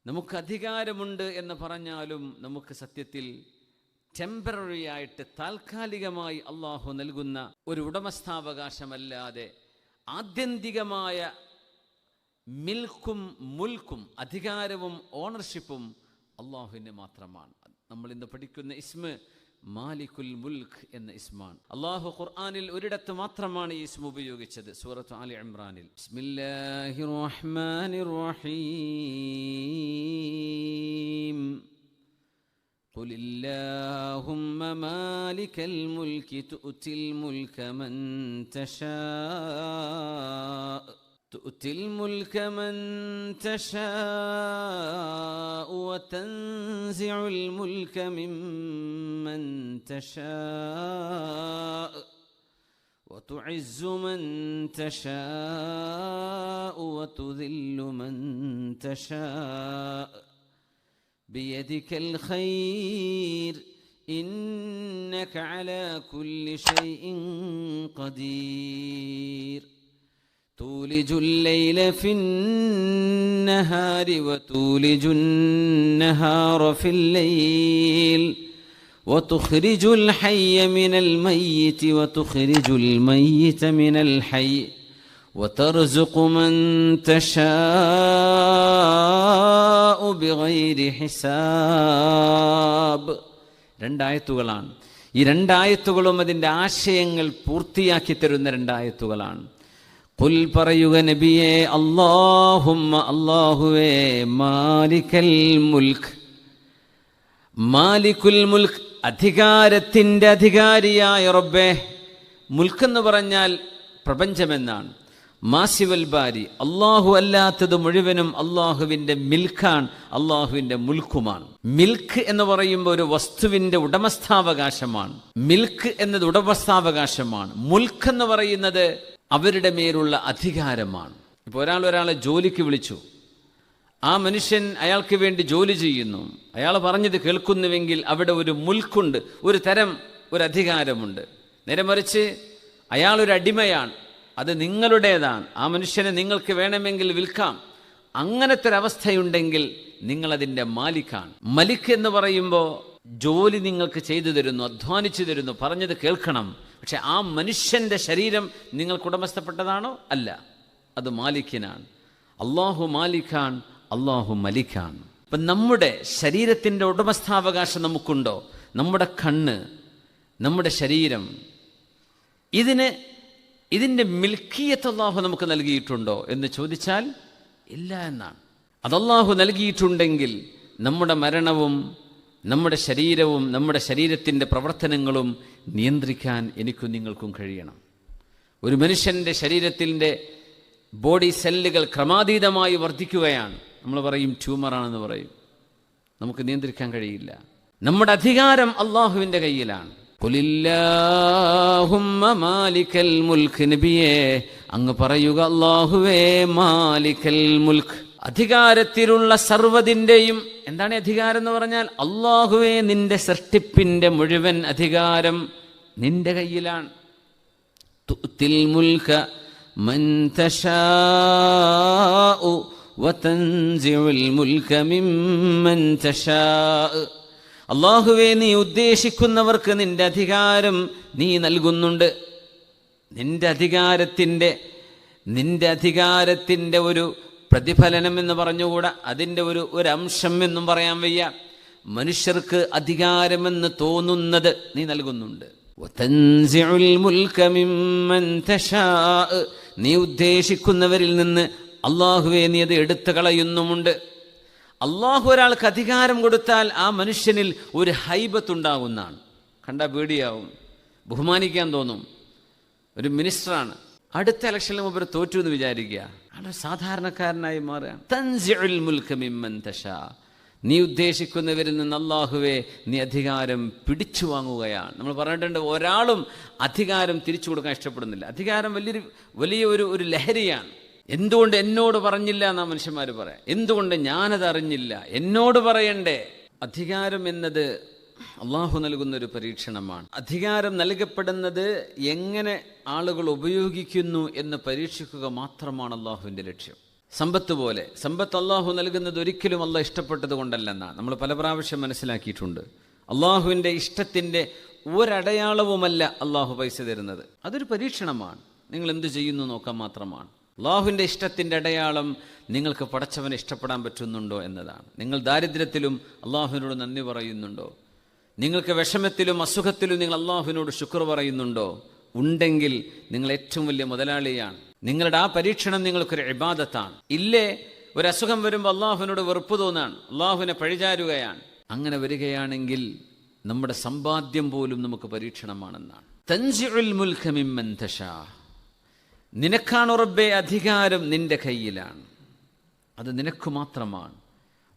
നമുക്ക് അധികാരമുണ്ട് എന്ന് പറഞ്ഞാലും നമുക്ക് സത്യത്തിൽ ടെമ്പററി ആയിട്ട് താൽക്കാലികമായി അള്ളാഹു നൽകുന്ന ഒരു ഉടമസ്ഥാവകാശമല്ലാതെ ആത്യന്തികമായ മിൽക്കും മുൽക്കും അധികാരവും ഓണർഷിപ്പും അള്ളാഹുവിന് മാത്രമാണ്. നമ്മൾ ഇന്ന് പഠിക്കുന്ന ഇസ്മ മാലിക്കുൽ മുൽക്ക് എന്ന ഇസ്മാണ്. അള്ളാഹു ഖുർആനിൽ ഒരിടത്ത് മാത്രമാണ് ഈ ഇസ്മ ഉപയോഗിച്ചത്, സൂറത്ത് ആലി ഇംറാനിൽ. ബിസ്മില്ലാഹിർ റഹ്മാനിർ റഹീം. ഖുൽ ഇല്ലാഹുമ്മ മാലിക്കൽ മുൽക്കി തുഅ്തിൽ മുൽക മൻ تشاء وتنزع الملك ممن تشاء وتعز من تشاء وتذل من تشاء بيدك الخير إنك على كل شيء قدير تولج الليل في النهار وتولج النهار في الليل وتخرج الحي من الميت وتخرج الميت من الحي وترزق من تشاء بغير حساب. രണ്ടായത്തുകളാണ്. ഈ രണ്ടായത്തുകളും അതിൻ്റെ ആശയങ്ങൾ പൂർത്തിയാക്കി തരുന്ന രണ്ടായത്തുകളാണ്. ഖുൽ പറയുക നബിയേ, അല്ലാഹുമ്മ അല്ലാഹുവേ, മാലിക്കൽ മുൽക്ക്, മാലിക്കുൽ മുൽക്ക്, അധികാരത്തിൻ്റെ അധികാരിയായ റബ്ബേ. മുൽക്ക് എന്ന് പറഞ്ഞാൽ പ്രപഞ്ചമെന്നാണ്. മാസിവൽ ബാരി, അള്ളാഹു അല്ലാത്തത് മുഴുവനും അള്ളാഹുവിൻ്റെ മിൽക്കാണ്, അള്ളാഹുവിൻ്റെ മുൽക്കുമാണ്. മിൽക്ക് എന്ന് പറയുമ്പോൾ ഒരു വസ്തുവിൻ്റെ ഉടമസ്ഥാവകാശമാണ്. മിൽക്ക് എന്നത് ഉടമസ്ഥാവകാശമാണ്. മുൽക്ക് എന്ന് പറയുന്നത് അവരുടെ മേലുള്ള അധികാരമാണ്. ഇപ്പോൾ ഒരാളെ ജോലിക്ക് വിളിച്ചു, ആ മനുഷ്യൻ അയാൾക്ക് വേണ്ടി ജോലി ചെയ്യുന്നു, അയാൾ പറഞ്ഞത് കേൾക്കുന്നുവെങ്കിൽ അവിടെ ഒരു മുൽക്കുണ്ട്, ഒരു തരം ഒരു അധികാരമുണ്ട്. നേരെ മറിച്ച് അയാളൊരു അടിമയാണ്, അത് നിങ്ങളുടേതാണ്, ആ മനുഷ്യനെ നിങ്ങൾക്ക് വേണമെങ്കിൽ വിൽക്കാം. അങ്ങനത്തെ ഒരവസ്ഥയുണ്ടെങ്കിൽ നിങ്ങളതിൻ്റെ മാലിക്കാണ്. മലിക്ക് എന്ന് പറയുമ്പോൾ ജോലി നിങ്ങൾക്ക് ചെയ്തു തരുന്നു, അധ്വാനിച്ചു തരുന്നു, പറഞ്ഞത് കേൾക്കണം. പക്ഷെ ആ മനുഷ്യൻ്റെ ശരീരം നിങ്ങൾക്ക് ഉടമസ്ഥപ്പെട്ടതാണോ? അല്ല, അത് മാലിക്കിനാണ്. അള്ളാഹു മാലിക്കാണ്, അള്ളാഹു മലിക്കാണ്. അപ്പം നമ്മുടെ ശരീരത്തിൻ്റെ ഉടമസ്ഥാവകാശം നമുക്കുണ്ടോ? നമ്മുടെ കണ്ണ്, നമ്മുടെ ശരീരം, ഇതിൻ്റെ മിൽക്കിയത്ത് അള്ളാഹു നമുക്ക് നൽകിയിട്ടുണ്ടോ എന്ന് ചോദിച്ചാൽ ഇല്ല എന്നാണ്. അതല്ലാഹു നൽകിയിട്ടുണ്ടെങ്കിൽ നമ്മുടെ മരണവും നമ്മുടെ ശരീരവും നമ്മുടെ ശരീരത്തിൻ്റെ പ്രവർത്തനങ്ങളും നിയന്ത്രിക്കാൻ എനിക്കും നിങ്ങൾക്കും കഴിയണം. ഒരു മനുഷ്യൻ്റെ ശരീരത്തിൻ്റെ ബോഡി സെല്ലുകൾ ക്രമാതീതമായി വർദ്ധിക്കുകയാണ്, നമ്മൾ പറയും ട്യൂമറാണെന്ന് പറയും, നമുക്ക് നിയന്ത്രിക്കാൻ കഴിയില്ല. നമ്മുടെ അധികാരം അള്ളാഹുവിൻ്റെ കയ്യിലാണ്. ഖുലില്ലാഹുമ്മ മാലിക്കൽ മുൽക്ക്, നബിയേ അങ്ങ് പറയുക, അല്ലാഹുവേ മാലിക്കൽ മുൽക്ക്, അധികാരത്തിലുള്ള സർവ്വതിൻ്റെയും. എന്താണ് അധികാരം എന്ന് പറഞ്ഞാൽ? അല്ലാഹുവേ, നിന്റെ സൃഷ്ടിപ്പിൻ്റെ മുഴുവൻ അധികാരം നിന്റെ കയ്യിലാണ്. തുഅ്തിൽ മുൽക മൻ തശാഉ വതൻസിഉൽ മുൽക മിമ്മൻ തശാഉ. അല്ലാഹുവേ, നീ ഉദ്ദേശിക്കുന്നവർക്ക് നിന്റെ അധികാരം നീ നൽകുന്നുണ്ട്. നിന്റെ അധികാരത്തിൻ്റെ ഒരു പ്രതിഫലനം എന്ന് പറഞ്ഞുകൂടാ, അതിൻ്റെ ഒരു അംശം എന്നും പറയാൻ വയ്യ. മനുഷ്യർക്ക് അധികാരമെന്ന് തോന്നുന്നത് നീ നൽകുന്നുണ്ട്. വതൻസിഉൽ മുൽക മിമ്മൻ തശാഉ, നീ ഉദ്ദേശിക്കുന്നവരിൽ നിന്ന് അല്ലാഹുവേ നീ അത് എടുത്തു കളയുന്നുമുണ്ട്. അള്ളാഹു ഒരാൾക്ക് അധികാരം കൊടുത്താൽ ആ മനുഷ്യനിൽ ഒരു ഹൈബത്തുണ്ടാകുന്നതാണ്. കണ്ടാൽ പേടിയാവും, ബഹുമാനിക്കാൻ തോന്നും. ഒരു മിനിസ്റ്ററാണ്, അടുത്ത ഇലക്ഷനിൽ മുമ്പ് തോറ്റു എന്ന് വിചാരിക്കുക, അവിടെ സാധാരണക്കാരനായി മാറുകയാണ്. തൻസിഉൽ മുൽക മിമ്മൻ തശാ, നീ ഉദ്ദേശിക്കുന്നവരിൽ നിന്ന് അല്ലാഹുവേ നീ അധികാരം പിടിച്ചു വാങ്ങുകയാണ്. നമ്മൾ പറഞ്ഞിട്ടുണ്ട്, ഒരാളും അധികാരം തിരിച്ചു കൊടുക്കാൻ ഇഷ്ടപ്പെടുന്നില്ല. അധികാരം വലിയ ഒരു ലഹരിയാണ്. എന്തുകൊണ്ട് എന്നോട് പറഞ്ഞില്ല എന്നാ മനുഷ്യന്മാർ പറയാം. എന്തുകൊണ്ട് ഞാനത് അറിഞ്ഞില്ല, എന്നോട് പറയണ്ടേ. അധികാരം എന്നത് അള്ളാഹു നൽകുന്നൊരു പരീക്ഷണമാണ്. അധികാരം നൽകപ്പെടുന്നത് എങ്ങനെ ആളുകൾ ഉപയോഗിക്കുന്നു എന്ന് പരീക്ഷിക്കുക മാത്രമാണ് അള്ളാഹുവിൻ്റെ ലക്ഷ്യം. സമ്പത്ത് പോലെ. സമ്പത്ത് അള്ളാഹു നൽകുന്നത് ഒരിക്കലും അള്ളാഹ് ഇഷ്ടപ്പെട്ടത് കൊണ്ടല്ലെന്നാണ് നമ്മൾ പല പ്രാവശ്യം മനസ്സിലാക്കിയിട്ടുണ്ട്. അള്ളാഹുവിൻ്റെ ഇഷ്ടത്തിൻ്റെ ഒരടയാളവുമല്ല അള്ളാഹു പൈസ തരുന്നത്. അതൊരു പരീക്ഷണമാണ്. നിങ്ങൾ എന്ത് ചെയ്യുന്നു നോക്കാൻ മാത്രമാണ്. അള്ളാഹുവിൻ്റെ ഇഷ്ടത്തിൻ്റെ അടയാളം നിങ്ങൾക്ക് പടച്ചവനെ ഇഷ്ടപ്പെടാൻ പറ്റുന്നുണ്ടോ എന്നതാണ്. നിങ്ങൾ ദാരിദ്ര്യത്തിലും അള്ളാഹുവിനോട് നന്ദി പറയുന്നുണ്ടോ? നിങ്ങൾക്ക് വിഷമത്തിലും അസുഖത്തിലും നിങ്ങൾ അള്ളാഹുവിനോട് ശുക്ർ പറയുന്നുണ്ടോ? ഉണ്ടെങ്കിൽ നിങ്ങൾ ഏറ്റവും വലിയ മുതലാളിയാണ്. നിങ്ങളുടെ ആ പരീക്ഷണം നിങ്ങൾക്കൊരു ഇബാദത്താണ്. ഇല്ലേ, ഒരു അസുഖം വരുമ്പോൾ അള്ളാഹുവിനോട് വെറുപ്പ് തോന്നാണ്, അള്ളാഹുവിനെ പഴിചാരുകയാണ്. അങ്ങനെ വരികയാണെങ്കിൽ നമ്മുടെ സമ്പാദ്യം പോലും നമുക്ക് പരീക്ഷണമാണെന്നാണ്. തൻസിഉൽ മുൽക മിമ്മൻ തശാ, നിനക്കാണ് റബ്ബേ അധികാരം, നിന്റെ കയ്യിലാണ്, അത് നിനക്ക് മാത്രമാണ്.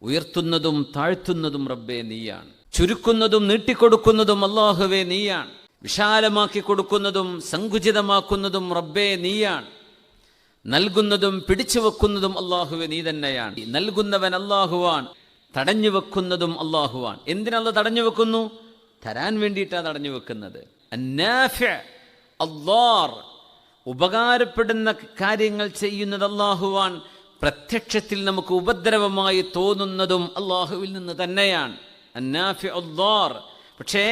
ഉയർത്തുന്നതും താഴ്ത്തുന്നതും റബ്ബേ നീയാണ്. ചുരുക്കുന്നതും നീട്ടിക്കൊടുക്കുന്നതും അല്ലാഹുവേ നീയാണ്. വിശാലമാക്കി കൊടുക്കുന്നതും സങ്കുചിതമാക്കുന്നതും റബ്ബേ നീയാണ്. നൽകുന്നതും പിടിച്ചു വെക്കുന്നതും അല്ലാഹുവേ നീ തന്നെയാണ്. നൽകുന്നവൻ അല്ലാഹുവാൻ, തടഞ്ഞു വെക്കുന്നതും അല്ലാഹുവാൻ. എന്തിനല്ല തടഞ്ഞു വെക്കുന്നു? തരാൻ വേണ്ടിയിട്ടാണ് തടഞ്ഞു വെക്കുന്നത്. അന്നാഫിഅ് അല്ലാർ, ഉപകാരപ്പെടുന്ന കാര്യങ്ങൾ ചെയ്യുന്നത് അല്ലാഹുവാൻ. പ്രത്യക്ഷത്തിൽ നമുക്ക് ഉപദ്രവമായി തോന്നുന്നതും അല്ലാഹുവിൽ നിന്ന് തന്നെയാണ്. അന്നാഫിഉ അല്ലാർ. പക്ഷേ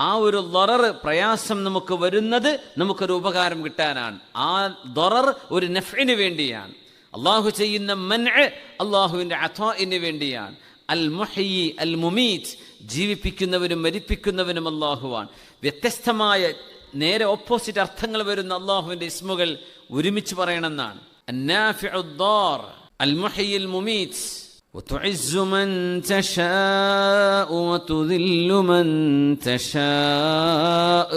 ആ ഒരു ദറർ, പ്രയാസം നമുക്ക് വരുന്നത് നമുക്കൊരു ഉപകാരം കിട്ടാനാണ്. ആ ദറർ ഒരു നഫ്ഇന് വേണ്ടിയാണ്. അല്ലാഹു ചെയ്യുന്ന മൻഅ് അല്ലാഹുവിൻ്റെ അതാഇന് വേണ്ടിയാണ്. അൽ മുഹ്യി അൽ മുമീറ്റ്, ജീവിപ്പിക്കുന്നവനും മരിപ്പിക്കുന്നവനും അല്ലാഹുവാൻ. വ്യത്യസ്തമായ നേരെ ഓപ്പോസിറ്റ് അർത്ഥങ്ങൾ വരുന്ന അല്ലാഹുവിൻ്റെ ഇസ്മുകൾ ഒരുമിച്ച് പറയണമെന്നാണ്. അന്നാഫിഉ അദ്ദാർ, അൽ മുഹ്യി അൽ മുമീറ്റ്. وتعز من تشاء وتذل من تشاء.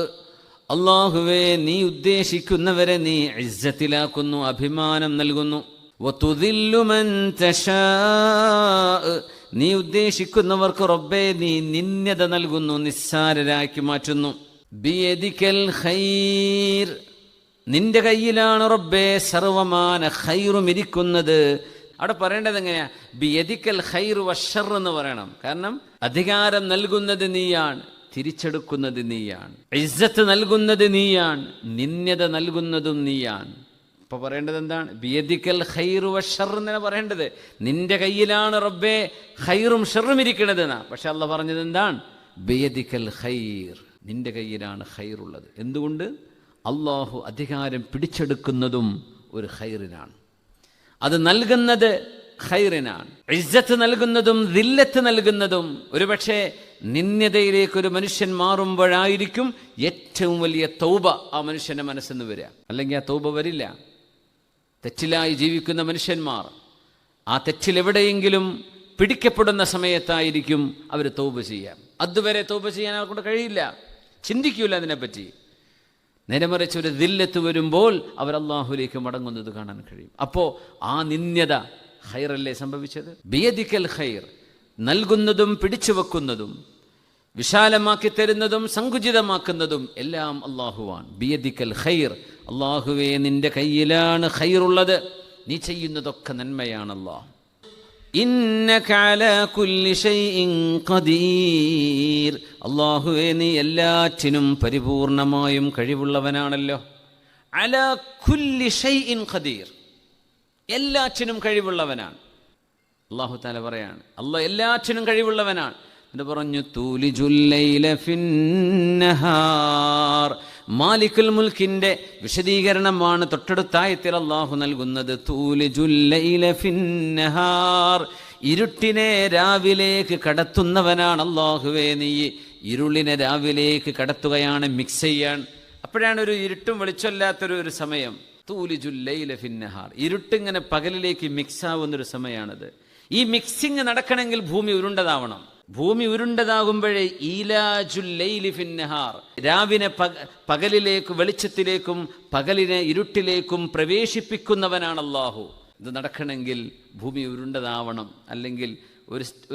അല്ലാഹുവേ, നീ ഉദ്ദേശിക്കുന്നവരെ നീ ഇസ്സത്തിലാക്കുന്നു, അഭിമാനം നൽകുന്നു. വതുദില്ലു മൻ തശാഅ, നീ ഉദ്ദേശിക്കുന്നവർക്ക് റബ്ബേ നീ നിന്യത നൽകുന്നു, നിസ്സാരരാക്കി മാറ്റുന്നു. ബിയദിക്കൽ ഖൈർ, നിന്റെ കയ്യിലാണ് റബ്ബേ സർവമാന ഖൈറും ഇരിക്കുന്നത്. അവിടെ പറയേണ്ടത് എങ്ങനെയാ? ബിയദിക്കൽ ഖൈർ വശർ എന്ന് പറയണം. കാരണം അധികാരം നൽകുന്നത് നീയാണ്, തിരിച്ചെടുക്കുന്നത് നീയാണ്. ഇസ്സത്ത് നൽകുന്നത് നീയാണ്, നിന്യത നൽകുന്നതും നീയാണ്. ഇപ്പൊ പറയേണ്ടത് എന്താണ്? ബിയദിക്കൽ ഖൈർ വശർ എന്നാണ് പറയേണ്ടത്. നിന്റെ കയ്യിലാണ് റബ്ബേ ഖൈറും ഷറും ഇരിക്കണത് എന്നാ. പക്ഷെ അള്ളാഹ് പറഞ്ഞത് എന്താണ്? ബിയദിക്കൽ ഖൈർ, നിന്റെ കയ്യിലാണ് ഖൈറുള്ളത്. എന്തുകൊണ്ട്? അള്ളാഹു അധികാരം പിടിച്ചെടുക്കുന്നതും ഒരു ഖൈറിനാണ്, അത് നൽകുന്നത് ഖൈറിനാണ്. ഇസ്സത്ത് നൽകുന്നതും ദില്ലത്ത് നൽകുന്നതും ഒരുപക്ഷെ നിന്യതയിലേക്ക് ഒരു മനുഷ്യൻ മാറുമ്പോഴായിരിക്കും ഏറ്റവും വലിയ തൗബ ആ മനുഷ്യന്റെ മനസ്സെന്ന് വരിക. അല്ലെങ്കിൽ ആ തൗബ വരില്ല. തെറ്റിലായി ജീവിക്കുന്ന മനുഷ്യന്മാർ ആ തെറ്റിലെവിടെയെങ്കിലും പിടിക്കപ്പെടുന്ന സമയത്തായിരിക്കും അവർ തൗബ ചെയ്യാം. അതുവരെ തൗബ ചെയ്യാൻ അവർക്ക് കഴിയില്ല, ചിന്തിക്കൂല അതിനെപ്പറ്റി. നേരെ മറിച്ച് ഒരു ദില്ലത്ത് വരുമ്പോൾ അവർ അല്ലാഹുവിലേക്ക് മടങ്ങുന്നത് കാണാൻ കഴിയും. അപ്പോൾ ആ നിന്യത ഖൈറല്ലേ സംഭവിച്ചത്? ബിയദിക്കൽ ഖൈർ, നൽകുന്നതും പിടിച്ചു വെക്കുന്നതും വിശാലമാക്കി തരുന്നതും സങ്കുചിതമാക്കുന്നതും എല്ലാം അല്ലാഹുവാൻ. ബിയദിക്കൽ ഖൈർ, അല്ലാഹുവേ നിന്റെ കയ്യിലാണ് ഖൈറുള്ളത്, നീ ചെയ്യുന്നതൊക്കെ നന്മയാണല്ലോ. ഇന്നക അലാ കുല്ലി ഷൈഇൻ ഖദീർ, അല്ലാഹുവേ നീ എല്ലാറ്റിനും പരിപൂർണമായും കഴിവുള്ളവനാണല്ലോ. അലാ കുല്ലി ഷൈഇൻ ഖദീർ, എല്ലാറ്റിനും കഴിവുള്ളവനാണ്. അല്ലാഹു തആല പറയാണ് അല്ലാഹ് എല്ലാറ്റിനും കഴിവുള്ളവനാണ്. എന്നിട്ട് പറഞ്ഞു തൂലിജുൽ ലൈല ഫിന്നഹാർ, മാലിക്കുൽ മുൽക്കിന്റെ വിശദീകരണമാണ് തൊട്ടടുത്ത ആയത്തിൽ അല്ലാഹു നൽകുന്നത്. തൂലിജുൽ ലൈല ഫിന്നഹാർ, ഇരുട്ടിനെ രാവിലേക്ക് കടത്തുന്നവനാണ് അല്ലാഹുവേ നീ. ഇരുളിനെ രാവിലേക്ക് കടത്തുകയാണ്, മിക്സ് ചെയ്യാൻ. അപ്പോഴാണ് ഒരു ഇരുട്ടും വെളിച്ചമില്ലാത്തൊരു സമയം. തൂലിജുൽ ലൈല ഫിന്നഹാർ, ഇരുട്ടിങ്ങനെ പകലിലേക്ക് മിക്സ് ആവുന്നൊരു സമയമാണത്. ഈ മിക്സിങ് നടക്കണമെങ്കിൽ ഭൂമി ഉരുണ്ടതാവണം. ഭൂമി ഉരുണ്ടതാകുമ്പോഴേ ഈലാജുൽ ലൈലി ഫിന്നഹാർ, രാവിനെ പകലിലേക്കും വെളിച്ചത്തിലേക്കും പകലിനെ ഇരുട്ടിലേക്കും പ്രവേശിപ്പിക്കുന്നവനാണ് അല്ലാഹു. ഇത് നടക്കണമെങ്കിൽ ഭൂമി ഉരുണ്ടതാവണം. അല്ലെങ്കിൽ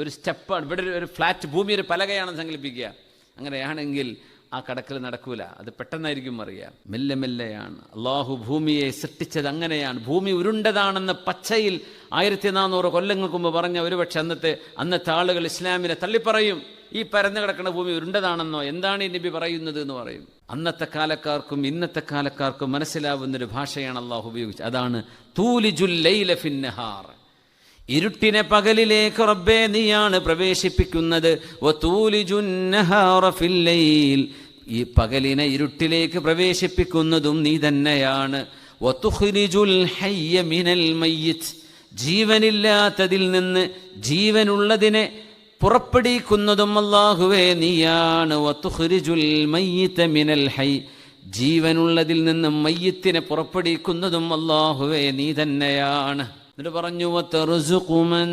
ഒരു സ്റ്റെപ്പാണ്. ഇവിടെ ഒരു ഫ്ലാറ്റ് ഭൂമി ഒരു പലകയാണെന്ന് സങ്കല്പിക്കുക. അങ്ങനെയാണെങ്കിൽ ആ കടക്കൽ നടക്കൂല. അത് പെട്ടെന്നായിരിക്കും അറിയാം. മെല്ലെ മെല്ലെയാണ്. അള്ളാഹു ഭൂമിയെ സൃഷ്ടിച്ചത് അങ്ങനെയാണ്. ഭൂമി ഉരുണ്ടതാണെന്ന് പച്ചയിൽ 1400 കൊല്ലങ്ങൾക്ക് മുമ്പ് പറഞ്ഞ ഒരുപക്ഷെ അന്നത്തെ ആളുകൾ ഇസ്ലാമിനെ തള്ളിപ്പറയും. ഈ പരന്നു കിടക്കുന്ന ഭൂമി ഉരുണ്ടതാണെന്നോ, എന്താണ് ഈ നബി പറയുന്നത് എന്ന് പറയും. അന്നത്തെ കാലക്കാർക്കും ഇന്നത്തെ കാലക്കാർക്കും മനസ്സിലാവുന്നൊരു ഭാഷയാണ് അള്ളാഹു ഉപയോഗിച്ചത്. അതാണ് തൂലിജുൽ ലൈല ഫിന്നഹാർ, ഇരുട്ടിനെ പകലിലേക്ക് റബ്ബേ നീയാണ് പ്രവേശിപ്പിക്കുന്നത്. വതൂലിജുൻ നഹാറ ഫിൽ ലൈൽ, ഈ പകലിനെ ഇരുട്ടിലേക്ക് പ്രവേശിപ്പിക്കുന്നതും നീ തന്നെയാണ്. വതുഖ്രിജുൽ ഹയ്യ മിനൽ മയ്യിത്ത്, ജീവനില്ലാത്തതിൽ നിന്ന് ജീവനുള്ളതിനെ പുറപ്പെടുവിക്കുന്നതും അല്ലാഹുവേ നീയാണ്. വതുഖ്രിജുൽ മയ്യിത മിനൽ ഹയ്യ്, ജീവനുള്ളതിൽ നിന്ന് മയ്യിത്തിനെ പുറപ്പെടുവിക്കുന്നതും അല്ലാഹുവേ നീ തന്നെയാണ്. എന്നിട്ട് പറഞ്ഞു വതർസുഖു മൻ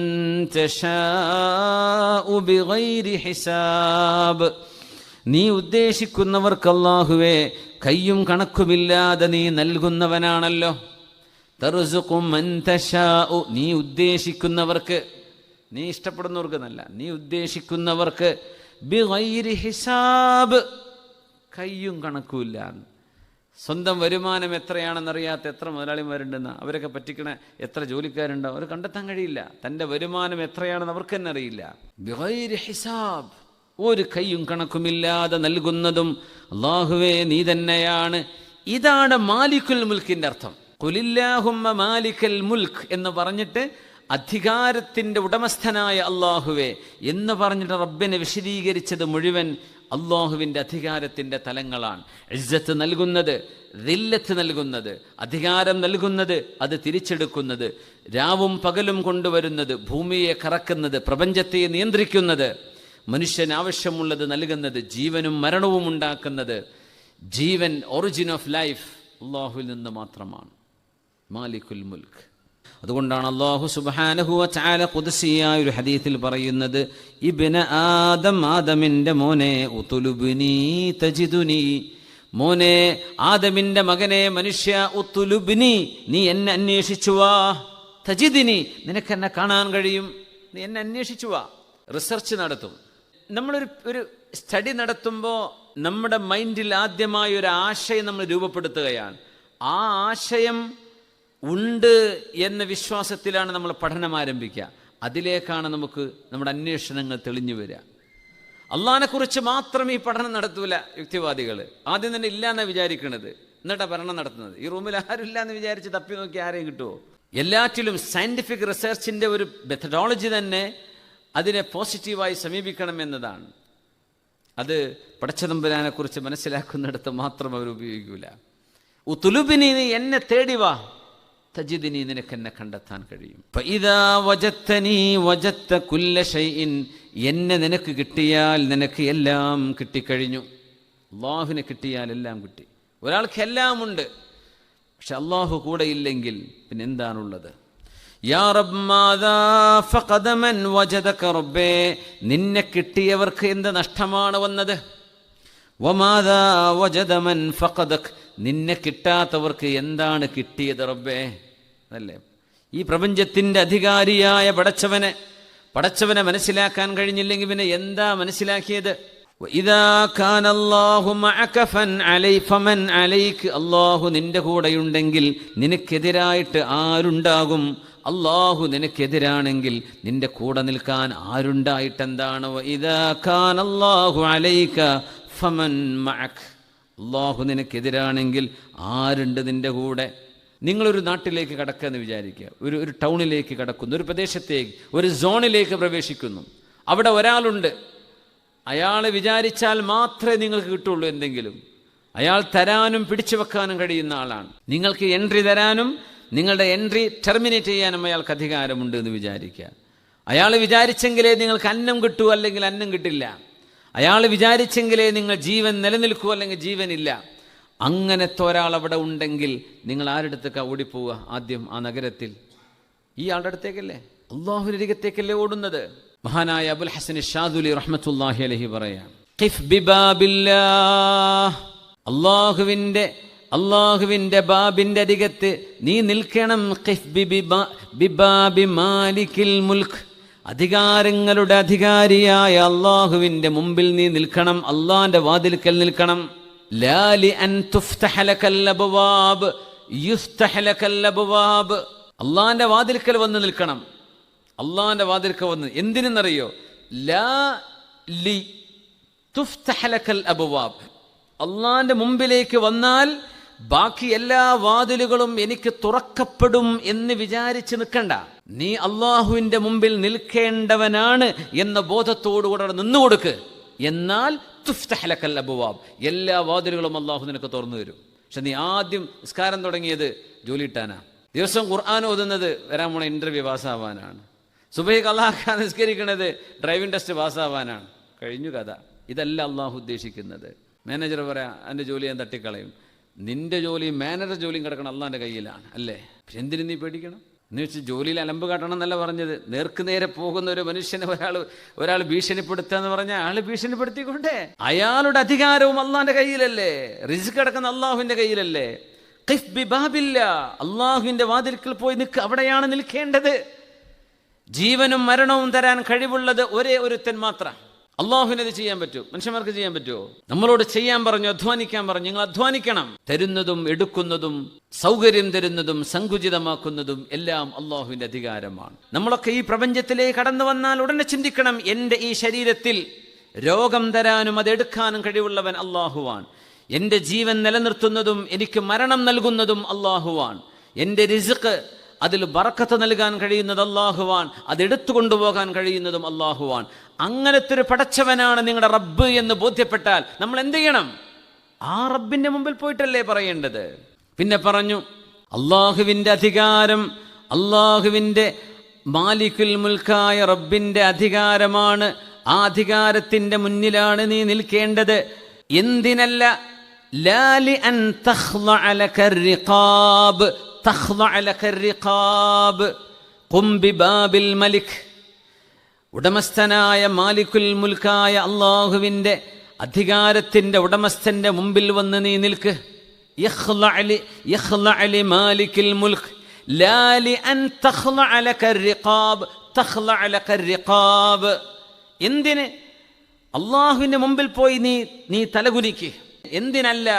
തശാഉ ബിഗൈരി ഹിസാബ്, നീ ഉദ്ദേശിക്കുന്നവർക്ക് അല്ലാഹുവേ കയ്യും കണക്കുമില്ലാതെ നീ നൽകുന്നവനാണല്ലോ. തർസുഖു മൻ തശാഉ, നീ ഉദ്ദേശിക്കുന്നവർക്ക്, നീ ഇഷ്ടപ്പെടുന്നവർക്ക് എന്നല്ല, നീ ഉദ്ദേശിക്കുന്നവർക്ക് ബിഗൈരി ഹിസാബ്, കയ്യും കണക്കുമില്ല. സ്വന്തം വരുമാനം എത്രയാണെന്നറിയാത്ത എത്ര മുതലാളിമാരുണ്ടെന്ന്, അവരൊക്കെ പറ്റിക്കണ എത്ര ജോലിക്കാരുണ്ടോ, അവർ കണ്ടെത്താൻ കഴിയില്ല. തൻ്റെ വരുമാനം എത്രയാണെന്ന് അവർക്ക് തന്നെ അറിയില്ല. ബിഗൈരി ഹിസാബ്, ഒരു കയ്യും കണക്കുമില്ലാതെ നൽകുന്നതും അല്ലാഹുവേ നീ തന്നെയാണ്. ഇതാണ് മാലിക്കുൽ മുൽക്കിൻ്റെ അർത്ഥം. ഖുലില്ലാഹുമ്മ മാലിക്കൽ മുൽക്ക് എന്ന് പറഞ്ഞിട്ട് അധികാരത്തിൻ്റെ ഉടമസ്ഥനായ അല്ലാഹുവേ എന്ന് പറഞ്ഞിട്ട് റബ്ബിനെ വിശദീകരിച്ചത് മുഴുവൻ അല്ലാഹുവിൻ്റെ അധികാരത്തിൻ്റെ തലങ്ങളാണ്. ഇസ്സത്ത് നൽകുന്നത്, ദില്ലത്ത് നൽകുന്നത്, അധികാരം നൽകുന്നത്, അത് തിരിച്ചെടുക്കുന്നത്, രാവും പകലും കൊണ്ടുവരുന്നത്, ഭൂമിയെ കറക്കുന്നത്, പ്രപഞ്ചത്തെ നിയന്ത്രിക്കുന്നത്, മനുഷ്യന് ആവശ്യമുള്ളത് നൽകുന്നത്, ജീവനും മരണവും ഉണ്ടാക്കുന്നത്, ജീവൻ ഒറിജിൻ ഓഫ് ലൈഫ് അല്ലാഹുവിൽ നിന്ന് മാത്രമാണ്. മാലിക്കുൽ മുൽക്ക്. അതുകൊണ്ടാണ് അല്ലാഹു സുബ്ഹാനഹു വ തആല ഖുദ്സിയായ ഒരു ഹദീസിൽ പറയുന്നത്, ഇബ്ന ആദം, ആദമിൻ്റെ മോനെ, ഉതുലുബ്നി തജിദുനി, മോനെ ആദമിൻ്റെ മകനെ മനുഷ്യ, ഉതുലുബ്നി നീ എന്നെ അന്വേഷിച്ചു വാ, തജിദിനി നിനക്ക് എന്നെ കാണാൻ കഴിയും, നീ എന്നെ അന്വേഷിച്ചു വാ. റിസർച്ച് നടത്തും. നമ്മളൊരു സ്റ്റഡി നടത്തുമ്പോൾ നമ്മുടെ മൈൻഡിൽ ആദ്യമായി ഒരു ആശയം നമ്മൾ രൂപപ്പെടുത്തുകയാണ്. ആ ആശയം ഉണ്ട് എന്ന വിശ്വാസത്തിലാണ് നമ്മൾ പഠനം ആരംഭിക്കുക. അതിലേക്കാണ് നമുക്ക് നമ്മുടെ അന്വേഷണങ്ങൾ തെളിഞ്ഞു വരിക. അള്ളാഹിനെക്കുറിച്ച് മാത്രം ഈ പഠനം നടത്തൂല യുക്തിവാദികൾ. ആദ്യം തന്നെ ഇല്ല എന്നാണ് വിചാരിക്കുന്നത്, എന്നിട്ടാണ് പഠനം നടത്തുന്നത്. ഈ റൂമിൽ ആരും ഇല്ല എന്ന് വിചാരിച്ച് തപ്പി നോക്കി ആരെയും കിട്ടുമോ? എല്ലാറ്റിലും സയൻറ്റിഫിക് റിസർച്ചിൻ്റെ ഒരു മെത്തഡോളജി തന്നെ അതിനെ പോസിറ്റീവായി സമീപിക്കണം എന്നതാണ്. അത് പടച്ചതമ്പുരാനെക്കുറിച്ച് മനസ്സിലാക്കുന്നിടത്ത് മാത്രം അവർ ഉപയോഗിക്കൂല. ഉതുലുബിനി നീ എന്നെ തേടി വാ, തജിദിനി നിനക്ക് എന്നെ കണ്ടെത്താൻ കഴിയും. ഫഇദാ വജദ്തനി വജദ്ത കുല്ല ഷൈഇൻ, എന്നെ നിനക്ക് കിട്ടിയാൽ നിനക്ക് എല്ലാം കിട്ടിക്കഴിഞ്ഞു. അല്ലാഹുവിനെ കിട്ടിയാൽ എല്ലാം കിട്ടി. ഒരാൾക്ക് എല്ലാം ഉണ്ട്, പക്ഷെ അല്ലാഹു കൂടെ ഇല്ലെങ്കിൽ പിന്നെ എന്താണുള്ളത്? യാ റബ്ബ് മാദാ ഫഖദ മൻ വജദക റബ്ബേ, നിന്നെ കിട്ടിയവർക്ക് എന്ത് നഷ്ടമാണ് വന്നത്? വമാദാ വജദ മൻ ഫഖദക, നിന്നെ കിട്ടാത്തവർക്ക് എന്താണ് കിട്ടിയത് റബ്ബേ? അല്ലേ, ഈ പ്രപഞ്ചത്തിൻ്റെ അധികാരിയായ പടച്ചവനെ മനസ്സിലാക്കാൻ കഴിഞ്ഞില്ലെങ്കിൽ പിന്നെ എന്താ മനസ്സിലാക്കിയത്? ഇദാ കാന അല്ലാഹു മഅക ഫമൻ അലൈക്, അല്ലാഹു നിന്റെ കൂടെയുണ്ടെങ്കിൽ നിനക്കെതിരായിട്ട് ആരുണ്ടാകും? അല്ലാഹു നിനക്കെതിരാണെങ്കിൽ നിന്റെ കൂടെ നിൽക്കാൻ ആരുണ്ടായിട്ടെന്താണ്? ഇദാ കാന അല്ലാഹു അലൈക ഫമൻ മഅക, അല്ലാഹു നിനക്കെതിരാണെങ്കിൽ ആരുണ്ട് നിന്റെ കൂടെ? നിങ്ങളൊരു നാട്ടിലേക്ക് കടക്കുക എന്ന് വിചാരിക്കുക, ഒരു ടൗണിലേക്ക് കടക്കുന്നു, ഒരു പ്രദേശത്തേക്ക്, ഒരു സോണിലേക്ക് പ്രവേശിക്കുന്നു. അവിടെ ഒരാളുണ്ട്, അയാൾ വിചാരിച്ചാൽ മാത്രമേ നിങ്ങൾക്ക് കിട്ടുള്ളൂ എന്തെങ്കിലും. അയാൾ തരാനും പിടിച്ചു വെക്കാനും കഴിയുന്ന ആളാണ്. നിങ്ങൾക്ക് എൻട്രി തരാനും നിങ്ങളുടെ എൻട്രി ടെർമിനേറ്റ് ചെയ്യാനും അയാൾക്ക് അധികാരമുണ്ട് എന്ന് വിചാരിക്കുക. അയാൾ വിചാരിച്ചെങ്കിലേ നിങ്ങൾക്ക് അന്നം കിട്ടൂ, അല്ലെങ്കിൽ അന്നം കിട്ടില്ല. അയാൾ വിചാരിച്ചെങ്കിലേ നിങ്ങൾ ജീവൻ നിലനിൽക്കൂ, അല്ലെങ്കിൽ ജീവനില്ല. അങ്ങനത്തെ ഒരാൾ അവിടെ ഉണ്ടെങ്കിൽ നിങ്ങൾ ആരുടെ അടുത്തേക്കാണ് ഓടിപ്പോവുക? ആദ്യം ആ നഗരത്തിൽ ഈ ആളുടെ അടുത്തേക്കല്ലേ, അല്ലാഹുവിന്റെ അരികത്തേക്കല്ലേ ഓടുന്നത്? മഹാനായ അബുൽ ഹസൻ ഷാദുലി റഹ്മത്തുള്ളാഹി അലൈഹി പറയാം, ഖിഫ് ബിബാബില്ലാഹ്, അല്ലാഹുവിന്റെ ബാബിന്റെ അരികത്ത് നീ നിൽക്കണം. ഖിഫ് ബിബാബി മാലിക്കിൽ മുൽക്ക്, അധികാരങ്ങളുടെ അധികാരിയായ അള്ളാഹുവിൻ്റെ മുമ്പിൽ നീ നിൽക്കണം, അള്ളാന്റെ വാതിൽക്കൽ നിൽക്കണം. ലാ ലി അൻ തുഫ്തഹ ലകൽ അബ്വാബ് യുഫ്തഹ ലകൽ അബ്വാബ്. അള്ളാന്റെ വാതിൽക്കൽ വന്ന് നിൽക്കണം. അള്ളാന്റെ വാതിൽക്കൽ വന്ന് എന്തിനെന്നറിയോ? ലാ ലി തുഫ്തഹ ലകൽ അബ്വാബ്. അള്ളാന്റെ മുമ്പിലേക്ക് വന്നാൽ ബാക്കി എല്ലാ വാതിലുകളും എനിക്ക് തുറക്കപ്പെടും എന്ന് വിചാരിച്ച് നിൽക്കണ്ട. നീ അള്ളാഹുവിൻ്റെ മുമ്പിൽ നിൽക്കേണ്ടവനാണ് എന്ന ബോധത്തോടുകൂടെ നിന്നുകൊടുക്ക്. എന്നാൽ തുഫ്തഹ ലകൽ അബ്വാബ്, എല്ലാ വാതിലുകളും അള്ളാഹു നിനക്ക് തുറന്നു തരും. പക്ഷെ നീ ആദ്യം നിസ്കാരം തുടങ്ങിയത് ജോലി കിട്ടാനാ, ദിവസം ഖുർആൻ ഓതുന്നത് വരാൻ പോണ ഇന്റർവ്യൂ പാസ്സാവാനാണ്, സുബഹിക്ക് അള്ളാഹ് നിസ്കരിക്കുന്നത് ഡ്രൈവിംഗ് ടെസ്റ്റ് പാസ്സാവാനാണ്. കഴിഞ്ഞു കഥ. ഇതല്ല അള്ളാഹു ഉദ്ദേശിക്കുന്നത്. മാനേജർ പറയാം എൻ്റെ ജോലി ഞാൻ തട്ടിക്കളയും. നിന്റെ ജോലിയും മാനേജർ ജോലിയും കിടക്കണം അള്ളാൻ്റെ കയ്യിലാണ്, അല്ലേ? പക്ഷെ എന്തിനു നീ പേടിക്കണം? എന്ന് വെച്ച് ജോലിയിൽ അലമ്പ് കാട്ടണം എന്നല്ല പറഞ്ഞത്. നേരെ പോകുന്ന ഒരു മനുഷ്യനെ ഒരാൾ ഭീഷണിപ്പെടുത്തുക എന്ന് പറഞ്ഞാൽ അയാൾ ഭീഷണിപ്പെടുത്തിക്കൊണ്ടേ, അയാളുടെ അധികാരവും അള്ളാന്റെ കയ്യിലല്ലേ, റിസ്ക് കിടക്കുന്ന അള്ളാഹുവിന്റെ കയ്യിലല്ലേ. ഖിഫ് ബിബാബില്ലാ, അള്ളാഹുവിന്റെ വാതിൽക്കൽ പോയി നിൽക്ക്, അവിടെയാണ് നിൽക്കേണ്ടത്. ജീവനും മരണവും തരാൻ കഴിവുള്ളത് ഒരേ ഒരുത്തൻ മാത്രം. അള്ളാഹുവിനത് ചെയ്യാൻ പറ്റൂ? മനുഷ്യന്മാർക്ക് ചെയ്യാൻ പറ്റുമോ? നമ്മളോട് ചെയ്യാൻ പറഞ്ഞു, അധ്വാനിക്കാൻ പറഞ്ഞു. നിങ്ങൾ അധ്വാനിക്കണം. തരുന്നതും എടുക്കുന്നതും സൗകര്യം തരുന്നതും സങ്കുചിതമാക്കുന്നതും എല്ലാം അള്ളാഹുവിന്റെ അധികാരമാണ്. നമ്മളൊക്കെ ഈ പ്രപഞ്ചത്തിലേക്ക് കടന്നു വന്നാൽ ഉടനെ ചിന്തിക്കണം, എൻ്റെ ഈ ശരീരത്തിൽ രോഗം തരാനും അതെടുക്കാനും കഴിവുള്ളവൻ അള്ളാഹുവാൻ. എൻ്റെ ജീവൻ നിലനിർത്തുന്നതും എനിക്ക് മരണം നൽകുന്നതും അള്ളാഹുവാൻ. എൻ്റെ റിസ്ക്, അതിൽ ബറക്കത്ത് നൽകാൻ കഴിയുന്നത് അള്ളാഹുവാൻ, അതെടുത്തു കൊണ്ടുപോകാൻ കഴിയുന്നതും അള്ളാഹുവാൻ. അങ്ങനത്തെ ഒരു പടച്ചവനാണ് നിങ്ങളുടെ റബ്ബ് എന്ന് ബോധ്യപ്പെട്ടാൽ നമ്മൾ എന്ത് ചെയ്യണം? ആ റബ്ബിന്റെ മുമ്പിൽ പോയിട്ടല്ലേ പറയേണ്ടത്. പിന്നെ പറഞ്ഞു, അള്ളാഹുവിൻ്റെ അധികാരം അള്ളാഹുവിൻ്റെ മാലിക്കുൽ മുൽക്കായ റബ്ബിന്റെ അധികാരമാണ്. ആ അധികാരത്തിന്റെ മുന്നിലാണ് നീ നിൽക്കേണ്ടത്. എന്തിനല്ല? ലാ ലി അൻ തഖ്ളഅ ലക റിഖാബ് തഖ്ളഅ ലക റിഖാബ് ഖും ബിബാബിൽ മലിക്. ഉടമസ്ഥനായ മാലിക്കുൽ മുൽക്കായ അള്ളാഹുവിൻ്റെ അധികാരത്തിൻ്റെ ഉടമസ്ഥന്റെ മുമ്പിൽ വന്ന് നീ നിൽക്ക്. യഖ്ളഅ ലി മാലിക്കുൽ മുൽക്ക് ലാ ലി അൻ തഖ്ളഅ ലക റിഖാബ് തഖ്ളഅ ലക റിഖാബ്. എന്തിന്? അള്ളാഹുവിൻ്റെ മുമ്പിൽ പോയി നീ തലകുനിക്ക്. എന്തിനല്ല?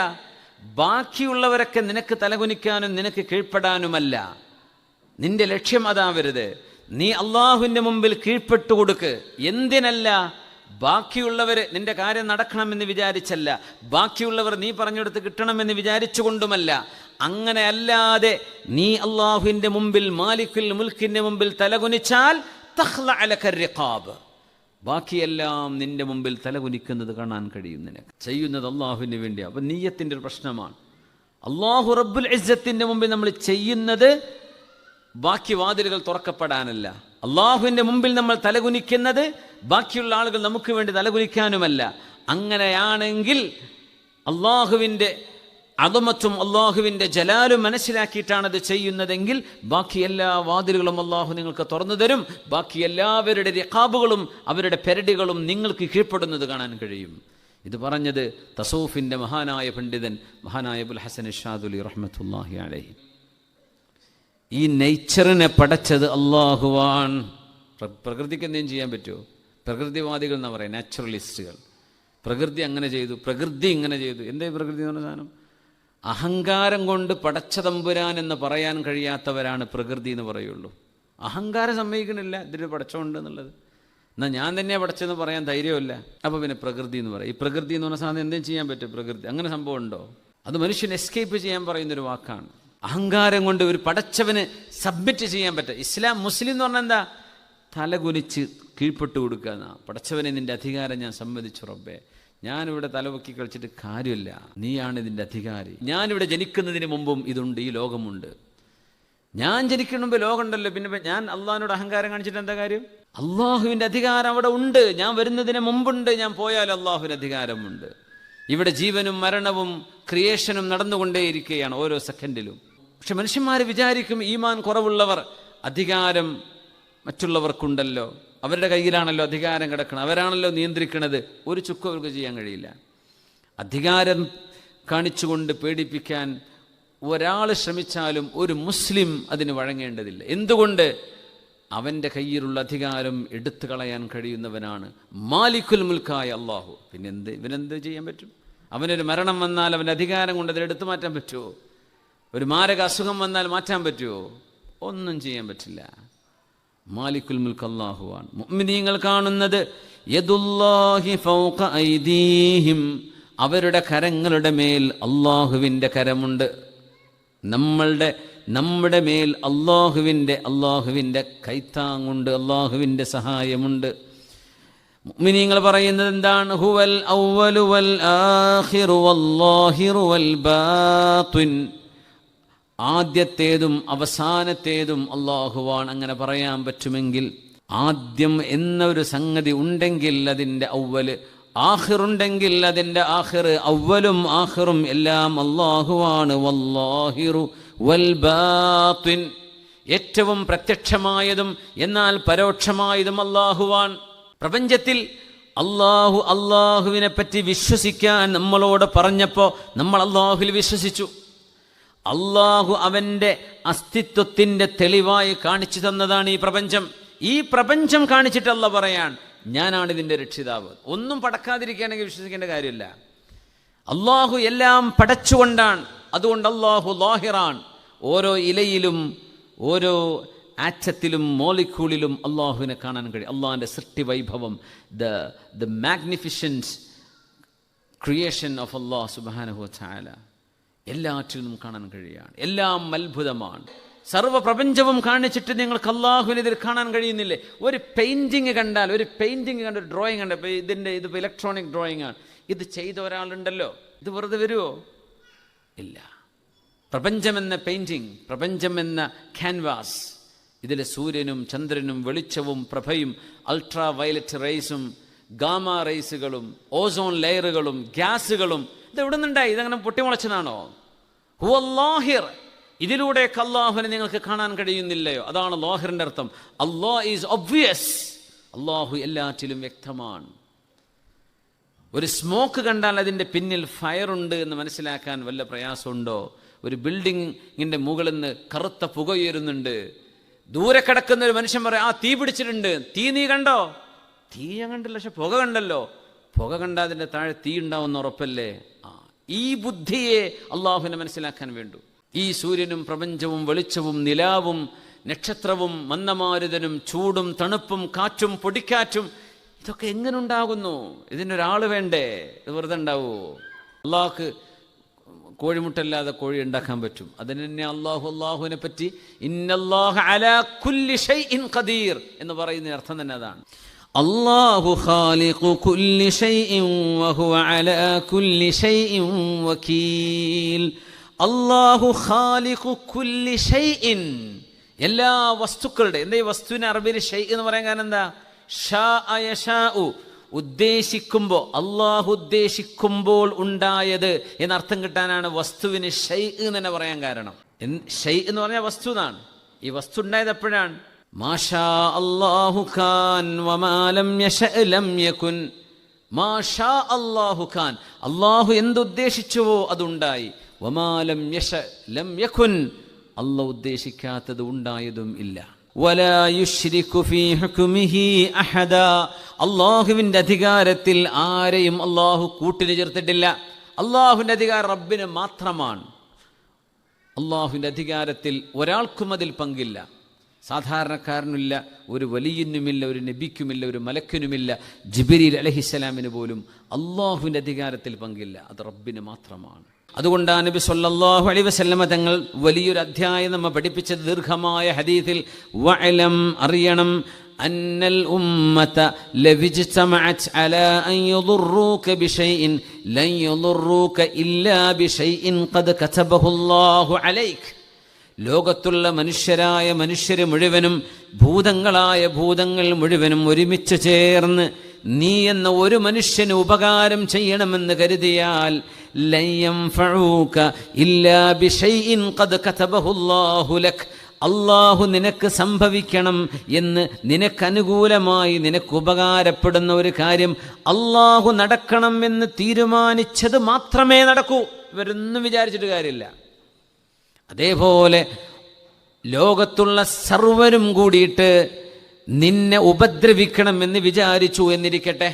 ബാക്കിയുള്ളവരൊക്കെ നിനക്ക് തലകുനിക്കാനും നിനക്ക് കീഴ്പ്പെടാനുമല്ല. നിന്റെ ലക്ഷ്യം അതാവരുത്. നീ അള്ളാഹുവിൻ്റെ മുമ്പിൽ കീഴ്പ്പെട്ടു കൊടുക്ക്. എന്തിനല്ല? ബാക്കിയുള്ളവർ നിന്റെ കാര്യം നടക്കണമെന്ന് വിചാരിച്ചല്ല, ബാക്കിയുള്ളവർ നീ പറഞ്ഞെടുത്ത് കിട്ടണമെന്ന് വിചാരിച്ചുകൊണ്ടുമല്ല. അങ്ങനെ അല്ലാതെ നീ അള്ളാഹുവിൻ്റെ മുമ്പിൽ മാലിക്കുൽ മുൽക്കിൻ്റെ മുമ്പിൽ തലകുനിച്ചാൽ തഖ്ളഅ ലക റിഖാബ്, ബാക്കിയെല്ലാം നിന്റെ മുമ്പിൽ തലകുനിക്കുന്നത് കാണാൻ കഴിയും. നിനക്ക് ചെയ്യുന്നത് അള്ളാഹുവിന് വേണ്ടിയാണ്. അപ്പം നീയത്തിൻ്റെ ഒരു പ്രശ്നമാണ്. അള്ളാഹു റബ്ബുൽ ഇസ്സത്തിൻ്റെ മുമ്പിൽ നമ്മൾ ചെയ്യുന്നത് ബാക്കി വാതിലുകൾ തുറക്കപ്പെടാനല്ല. അള്ളാഹുവിൻ്റെ മുമ്പിൽ നമ്മൾ തലകുനിക്കുന്നത് ബാക്കിയുള്ള ആളുകൾ നമുക്ക് വേണ്ടി തലകുനിക്കാനുമല്ല. അങ്ങനെയാണെങ്കിൽ അള്ളാഹുവിൻ്റെ അദമത്തും അള്ളാഹുവിൻ്റെ ജലാലും മനസ്സിലാക്കിയിട്ടാണത് ചെയ്യുന്നതെങ്കിൽ ബാക്കി എല്ലാ വാതിലുകളും അള്ളാഹു നിങ്ങൾക്ക് തുറന്നു തരും. ബാക്കി എല്ലാവരുടെ റിഖാബുകളും അവരുടെ പെരടികളും നിങ്ങൾക്ക് കീഴ്പ്പെടുന്നത് കാണാൻ കഴിയും. ഇത് പറഞ്ഞത് തസൂഫിൻ്റെ മഹാനായ പണ്ഡിതൻ മഹാനായ അബുൽ ഹസൻ അശ്ശാദുലി റഹ്മത്തുള്ളാഹി അലൈഹി. ഈ നേച്ചറിനെ പടച്ചത് അള്ളാഹുവാൻ. പ്രകൃതിക്ക് എന്തെങ്കിലും ചെയ്യാൻ പറ്റുമോ? പ്രകൃതിവാദികൾ എന്നാ പറയാം, നാച്ചുറലിസ്റ്റുകൾ. പ്രകൃതി അങ്ങനെ ചെയ്തു, പ്രകൃതി ഇങ്ങനെ ചെയ്തു. എന്തേ പ്രകൃതി എന്ന് പറഞ്ഞ സാധനം? അഹങ്കാരം കൊണ്ട് പടച്ച തമ്പുരാൻ എന്ന് പറയാൻ കഴിയാത്തവരാണ് പ്രകൃതി എന്ന് പറയുള്ളൂ. അഹങ്കാരം സമ്മതിക്കണില്ല ഇതിന് പടച്ചമുണ്ട് എന്നുള്ളത്. എന്നാൽ ഞാൻ തന്നെ പടച്ചെന്ന് പറയാൻ ധൈര്യമില്ല. അപ്പോൾ പിന്നെ പ്രകൃതി എന്ന് പറയും. ഈ പ്രകൃതി എന്ന് പറഞ്ഞ സാധനം എന്തെങ്കിലും ചെയ്യാൻ പറ്റും? പ്രകൃതി അങ്ങനെ സംഭവം ഉണ്ടോ? അത് മനുഷ്യൻ എസ്കേപ്പ് ചെയ്യാൻ പറയുന്നൊരു വാക്കാണ്. അഹങ്കാരം കൊണ്ട് ഒരു പടച്ചവന് സബ്മിറ്റ് ചെയ്യാൻ പറ്റും. ഇസ്ലാം മുസ്ലിം എന്ന് പറഞ്ഞാൽ എന്താ? തലകുനിച്ച് കീഴ്പ്പെട്ടു കൊടുക്കുക എന്നാ. പടച്ചവനെ നിന്റെ അധികാരം ഞാൻ സമ്മതിച്ചു റബ്ബേ, ഞാനിവിടെ തലവൊക്കി കളിച്ചിട്ട് കാര്യമില്ല, നീയാണ് ഇതിൻ്റെ അധികാരി. ഞാനിവിടെ ജനിക്കുന്നതിന് മുമ്പും ഇതുണ്ട്, ഈ ലോകമുണ്ട്. ഞാൻ ജനിക്കുന്ന മുമ്പ് ലോകമുണ്ടല്ലോ, പിന്നെ ഞാൻ അള്ളാഹിനോട് അഹങ്കാരം കാണിച്ചിട്ട് എന്താ കാര്യം? അള്ളാഹുവിൻ്റെ അധികാരം അവിടെ ഉണ്ട്. ഞാൻ വരുന്നതിന് മുമ്പുണ്ട്, ഞാൻ പോയാൽ അള്ളാഹുവിൻ്റെ അധികാരമുണ്ട്. ഇവിടെ ജീവനും മരണവും ക്രിയേഷനും നടന്നുകൊണ്ടേയിരിക്കുകയാണ് ഓരോ സെക്കൻഡിലും. പക്ഷെ മനുഷ്യന്മാർ വിചാരിക്കും ഈമാൻ കുറവുള്ളവർ അധികാരം മറ്റുള്ളവർക്കുണ്ടല്ലോ, അവരുടെ കയ്യിലാണല്ലോ അധികാരം കിടക്കണം, അവരാണല്ലോ നിയന്ത്രിക്കണത്. ഒരു ചുക്കും അവർക്ക് ചെയ്യാൻ കഴിയില്ല. അധികാരം കാണിച്ചുകൊണ്ട് പേടിപ്പിക്കാൻ ഒരാൾ ശ്രമിച്ചാലും ഒരു മുസ്ലിം അതിന് വഴങ്ങേണ്ടതില്ല. എന്തുകൊണ്ട്? അവൻ്റെ കയ്യിലുള്ള അധികാരം എടുത്തു കളയാൻ കഴിയുന്നവനാണ് മാലിക്കുൽ മുൽക്കായ അള്ളാഹു. പിന്നെ ഇവനെന്ത് ചെയ്യാൻ പറ്റും? അവനൊരു മരണം വന്നാൽ അവൻ്റെ അധികാരം കൊണ്ട് അതിലെടുത്തു മാറ്റാൻ പറ്റുമോ? ഒരു മാരക അസുഖം വന്നാൽ മാറ്റാൻ പറ്റുമോ? ഒന്നും ചെയ്യാൻ പറ്റില്ല. മാലിക്കുൽ മുൽക്ക് അല്ലാഹുവാണ്. മുഅ്മിനീങ്ങൾ കാണുന്നത് യദുല്ലാഹി ഫൗക ഐദീഹിം, അവരുടെ കരങ്ങളുടെ മേൽ അള്ളാഹുവിൻ്റെ കരമുണ്ട്. നമ്മുടെ മേൽ അള്ളാഹുവിൻ്റെ കൈത്താങ്ങുണ്ട്, അള്ളാഹുവിൻ്റെ സഹായമുണ്ട്. മുഅ്മിനീങ്ങൾ പറയുന്നത് എന്താണ്? ഹുവൽ അവ്വലു വൽ ആഖിറു വല്ലാഹിറു വൽ ബാത്തിൻ, ആദ്യത്തേതും അവസാനത്തേതും അള്ളാഹുവാണ്. അങ്ങനെ പറയാൻ പറ്റുമെങ്കിൽ ആദ്യം എന്നൊരു സംഗതി ഉണ്ടെങ്കിൽ അതിൻ്റെ അവ്വല്, ആഖിറുണ്ടെങ്കിൽ അതിൻ്റെ ആഖിർ, അവ്വലും ആഖിറും എല്ലാം അള്ളാഹുവാണ്. വല്ലാഹിറു വൽ ബാത്തിൻ, ഏറ്റവും പ്രത്യക്ഷമായതും എന്നാൽ പരോക്ഷമായതും അള്ളാഹുവാൻ. പ്രപഞ്ചത്തിൽ അള്ളാഹുവിനെ പറ്റി വിശ്വസിക്കാൻ നമ്മളോട് പറഞ്ഞപ്പോൾ നമ്മൾ അള്ളാഹുവിൽ വിശ്വസിച്ചു. അള്ളാഹു അവൻ്റെ അസ്തിത്വത്തിൻ്റെ തെളിവായി കാണിച്ചു തന്നതാണ് ഈ പ്രപഞ്ചം. ഈ പ്രപഞ്ചം കാണിച്ചിട്ട് അല്ലാഹു പറയാൻ ഞാനാണ് ഇതിൻ്റെ രക്ഷിതാവ്. ഒന്നും പടക്കാതിരിക്കുകയാണെങ്കിൽ വിശ്വസിക്കേണ്ട കാര്യമില്ല. അള്ളാഹു എല്ലാം പടച്ചുകൊണ്ടാണ്. അതുകൊണ്ട് അള്ളാഹു ലാഹിറാൻ. ഓരോ ഇലയിലും ഓരോ ആറ്റത്തിലും മോളിക്യൂളിലും അള്ളാഹുവിനെ കാണാൻ കഴിയും. അള്ളാഹിൻ്റെ സൃഷ്ടി വൈഭവം, ദ മാഗ്നിഫിഷൻസ് ക്രിയേഷൻ ഓഫ് അള്ളാഹ് സുബ്ഹാനഹു വ തആല എല്ലാറ്റിലും കാണാൻ കഴിയുകയാണ്. എല്ലാം അത്ഭുതമാണ്. സർവ്വപ്രപഞ്ചവും കാണിച്ചിട്ട് നിങ്ങൾക്ക് അള്ളാഹുവിനെ ഇതിൽ കാണാൻ കഴിയുന്നില്ലേ? ഒരു പെയിൻറ്റിങ് കണ്ടാൽ, ഒരു ഡ്രോയിങ് കണ്ട, ഇതിപ്പോൾ ഇലക്ട്രോണിക് ഡ്രോയിങ് ആണ്, ഇത് ചെയ്ത ഒരാളുണ്ടല്ലോ, ഇത് വെറുതെ വരുമോ? ഇല്ല. പ്രപഞ്ചമെന്ന പെയിൻറ്റിങ്, പ്രപഞ്ചമെന്ന ക്യാൻവാസ്, ഇതിൽ സൂര്യനും ചന്ദ്രനും വെളിച്ചവും പ്രഭയും അൾട്രാ വയലറ്റ് റേസും ഗാമ റേസുകളും ഓസോൺ ലെയറുകളും ഗ്യാസുകളും ഇത് എവിടെ നിന്നുണ്ടായി? ഇതങ്ങനെ പൊട്ടിമുളച്ചതാണോ? ഹുവല്ലാഹിർ, ഇതിലൂടെയൊക്കെ അള്ളാഹുവിനെ നിങ്ങൾക്ക് കാണാൻ കഴിയുന്നില്ലയോ? അതാണ് ലാഹിറിൻ്റെ അർത്ഥം. അല്ലാഹ് ഈസ് ഒബ്വിയസ്, അള്ളാഹു എല്ലാറ്റിലും വ്യക്തമാണ്. ഒരു സ്മോക്ക് കണ്ടാൽ അതിൻ്റെ പിന്നിൽ ഫയറുണ്ട് എന്ന് മനസ്സിലാക്കാൻ വല്ല പ്രയാസമുണ്ടോ? ഒരു ബിൽഡിങ്ങിൻ്റെ മുകളിൽ നിന്ന് കറുത്ത പുക ഉയരുന്നുണ്ട്, ദൂരെ കിടക്കുന്ന ഒരു മനുഷ്യൻ പറയും, ആ തീ പിടിച്ചിട്ടുണ്ട്, തീ നീ കണ്ടോ? തീ ഞാൻ കണ്ടില്ല, പക്ഷെ പുക കണ്ടല്ലോ. പുക കണ്ടാൽ അതിൻ്റെ താഴെ തീ ഉണ്ടാവുന്ന ഉറപ്പല്ലേ? ഈ ബുദ്ധിയെ അള്ളാഹുവിനെ മനസ്സിലാക്കാൻ വേണ്ടു. ഈ സൂര്യനും പ്രപഞ്ചവും വെളിച്ചവും നിലാവും നക്ഷത്രവും മന്ദമാരുതനും ചൂടും തണുപ്പും കാറ്റും പൊടിക്കാറ്റും ഇതൊക്കെ എങ്ങനെ ഉണ്ടാകുന്നു? ഇതിനൊരാൾ വേണ്ടേ? ഇത് വെറുതെ ഉണ്ടാവുമോ? അള്ളാഹ്ക്ക് കോഴിമുട്ടല്ലാതെ കോഴി ഉണ്ടാക്കാൻ പറ്റും. അതിന് തന്നെ അള്ളാഹുവിനെ പറ്റി ഇന്നല്ലാഹ അലാ കുല്ലി ഷൈഇൻ ഖദീർ എന്ന് പറയുന്ന അർത്ഥം തന്നെ അതാണ്. അല്ലാഹു ഖാലിഖു കുല്ലി ഷൈഇൻ വഹുവ അലാ കുല്ലി ഷൈഇൻ വകീൽ. അല്ലാഹു ഖാലിഖു കുല്ലി ഷൈഇൻ, എല്ലാ വസ്തുക്കളുടെ. എന്താ ഈ വസ്തുവിന് അറബിയിൽ ഷൈ എന്ന് പറയാൻ കാരണം എന്താ? ഷാഅ യശാഉ, ഉദ്ദേശിക്കുമ്പോൾ, അള്ളാഹു ഉദ്ദേശിക്കുമ്പോൾ ഉണ്ടായത് എന്നർത്ഥം കിട്ടാനാണ് വസ്തുവിന് ഷൈ എന്ന് തന്നെ പറയാൻ കാരണം. ഷൈ എന്ന് പറഞ്ഞാൽ വസ്തു എന്നാണ്. ഈ വസ്തു ഉണ്ടായത് എപ്പോഴാണ്? മാഷാ അല്ലാഹു ഖാൻ വമാ ലം യശഅ ലം യകുൻ. മാഷാ അല്ലാഹു ഖാൻ, അള്ളാഹു എന്തുദ്ദേശിച്ചുവോ അതുണ്ടായി. വമാ ലം യശഅ ലം യകുൻ, അള്ളാഹു ഉദ്ദേശിക്കാത്തത് ഉണ്ടായതും ഇല്ല. വലാ യുശ്രികു ഫീ ഹുക്മിഹി അഹദാ, അള്ളാഹുവിൻ്റെ അധികാരത്തിൽ ആരെയും അള്ളാഹു കൂട്ടിന് ചേർത്തിട്ടില്ല. അള്ളാഹുവിൻ്റെ അധികാരം റബ്ബിന് മാത്രമാണ്. അള്ളാഹുവിൻ്റെ അധികാരത്തിൽ ഒരാൾക്കും അതിൽ പങ്കില്ല. സാധാരണക്കാരനില്ല, ഒരു വലിയനുമില്ല, ഒരു നബിക്കുമില്ല, ഒരു മലക്കിനുമില്ല, ജിബ്രീൽ അലൈഹിസ്സലാമിന് പോലും അള്ളാഹുവിൻ്റെ അധികാരത്തിൽ പങ്കില്ല. അത് റബ്ബിന് മാത്രമാണ്. അതുകൊണ്ടാണ് നബി സല്ലല്ലാഹു അലൈഹി വസല്ലമ തങ്ങൾ വലിയൊരു അധ്യായം നമ്മെ പഠിപ്പിച്ചത് ദീർഘമായ ഹദീസിൽ, വഅലം, അറിയണം, അന്നൽ ഉമ്മത ലവിജ്തമഅത് അലാ അൻ യദുറൂക ബിശൈഇൻ ലൻ യദുറൂക ഇല്ലാ ബിശൈഇൻ ഖദ് കതബഹു അല്ലാഹു അലൈക. ലോകത്തുള്ള മനുഷ്യർ മുഴുവനും ഭൂതങ്ങളായ ഭൂതങ്ങൾ മുഴുവനും ഒരുമിച്ച് ചേർന്ന് നീ എന്ന ഒരു മനുഷ്യന് ഉപകാരം ചെയ്യണമെന്ന് കരുതിയാൽ ലൻ യൻഫഊക ഇല്ലാ ബിശൈഇൻ ഖദ് കതബഹു അല്ലാഹു ലക, അള്ളാഹു നിനക്ക് സംഭവിക്കണം എന്ന്, നിനക്കനുകൂലമായി നിനക്ക് ഉപകാരപ്പെടുന്ന ഒരു കാര്യം അള്ളാഹു നടക്കണം എന്ന് തീരുമാനിച്ചത് മാത്രമേ നടക്കൂ. ഇവരൊന്നും വിചാരിച്ചിട്ട് കാര്യമില്ല. അതേപോലെ ലോകത്തുള്ള സർവരും കൂടിയിട്ട് നിന്നെ ഉപദ്രവിക്കണമെന്ന് വിചാരിച്ചു എന്നിരിക്കട്ടെ,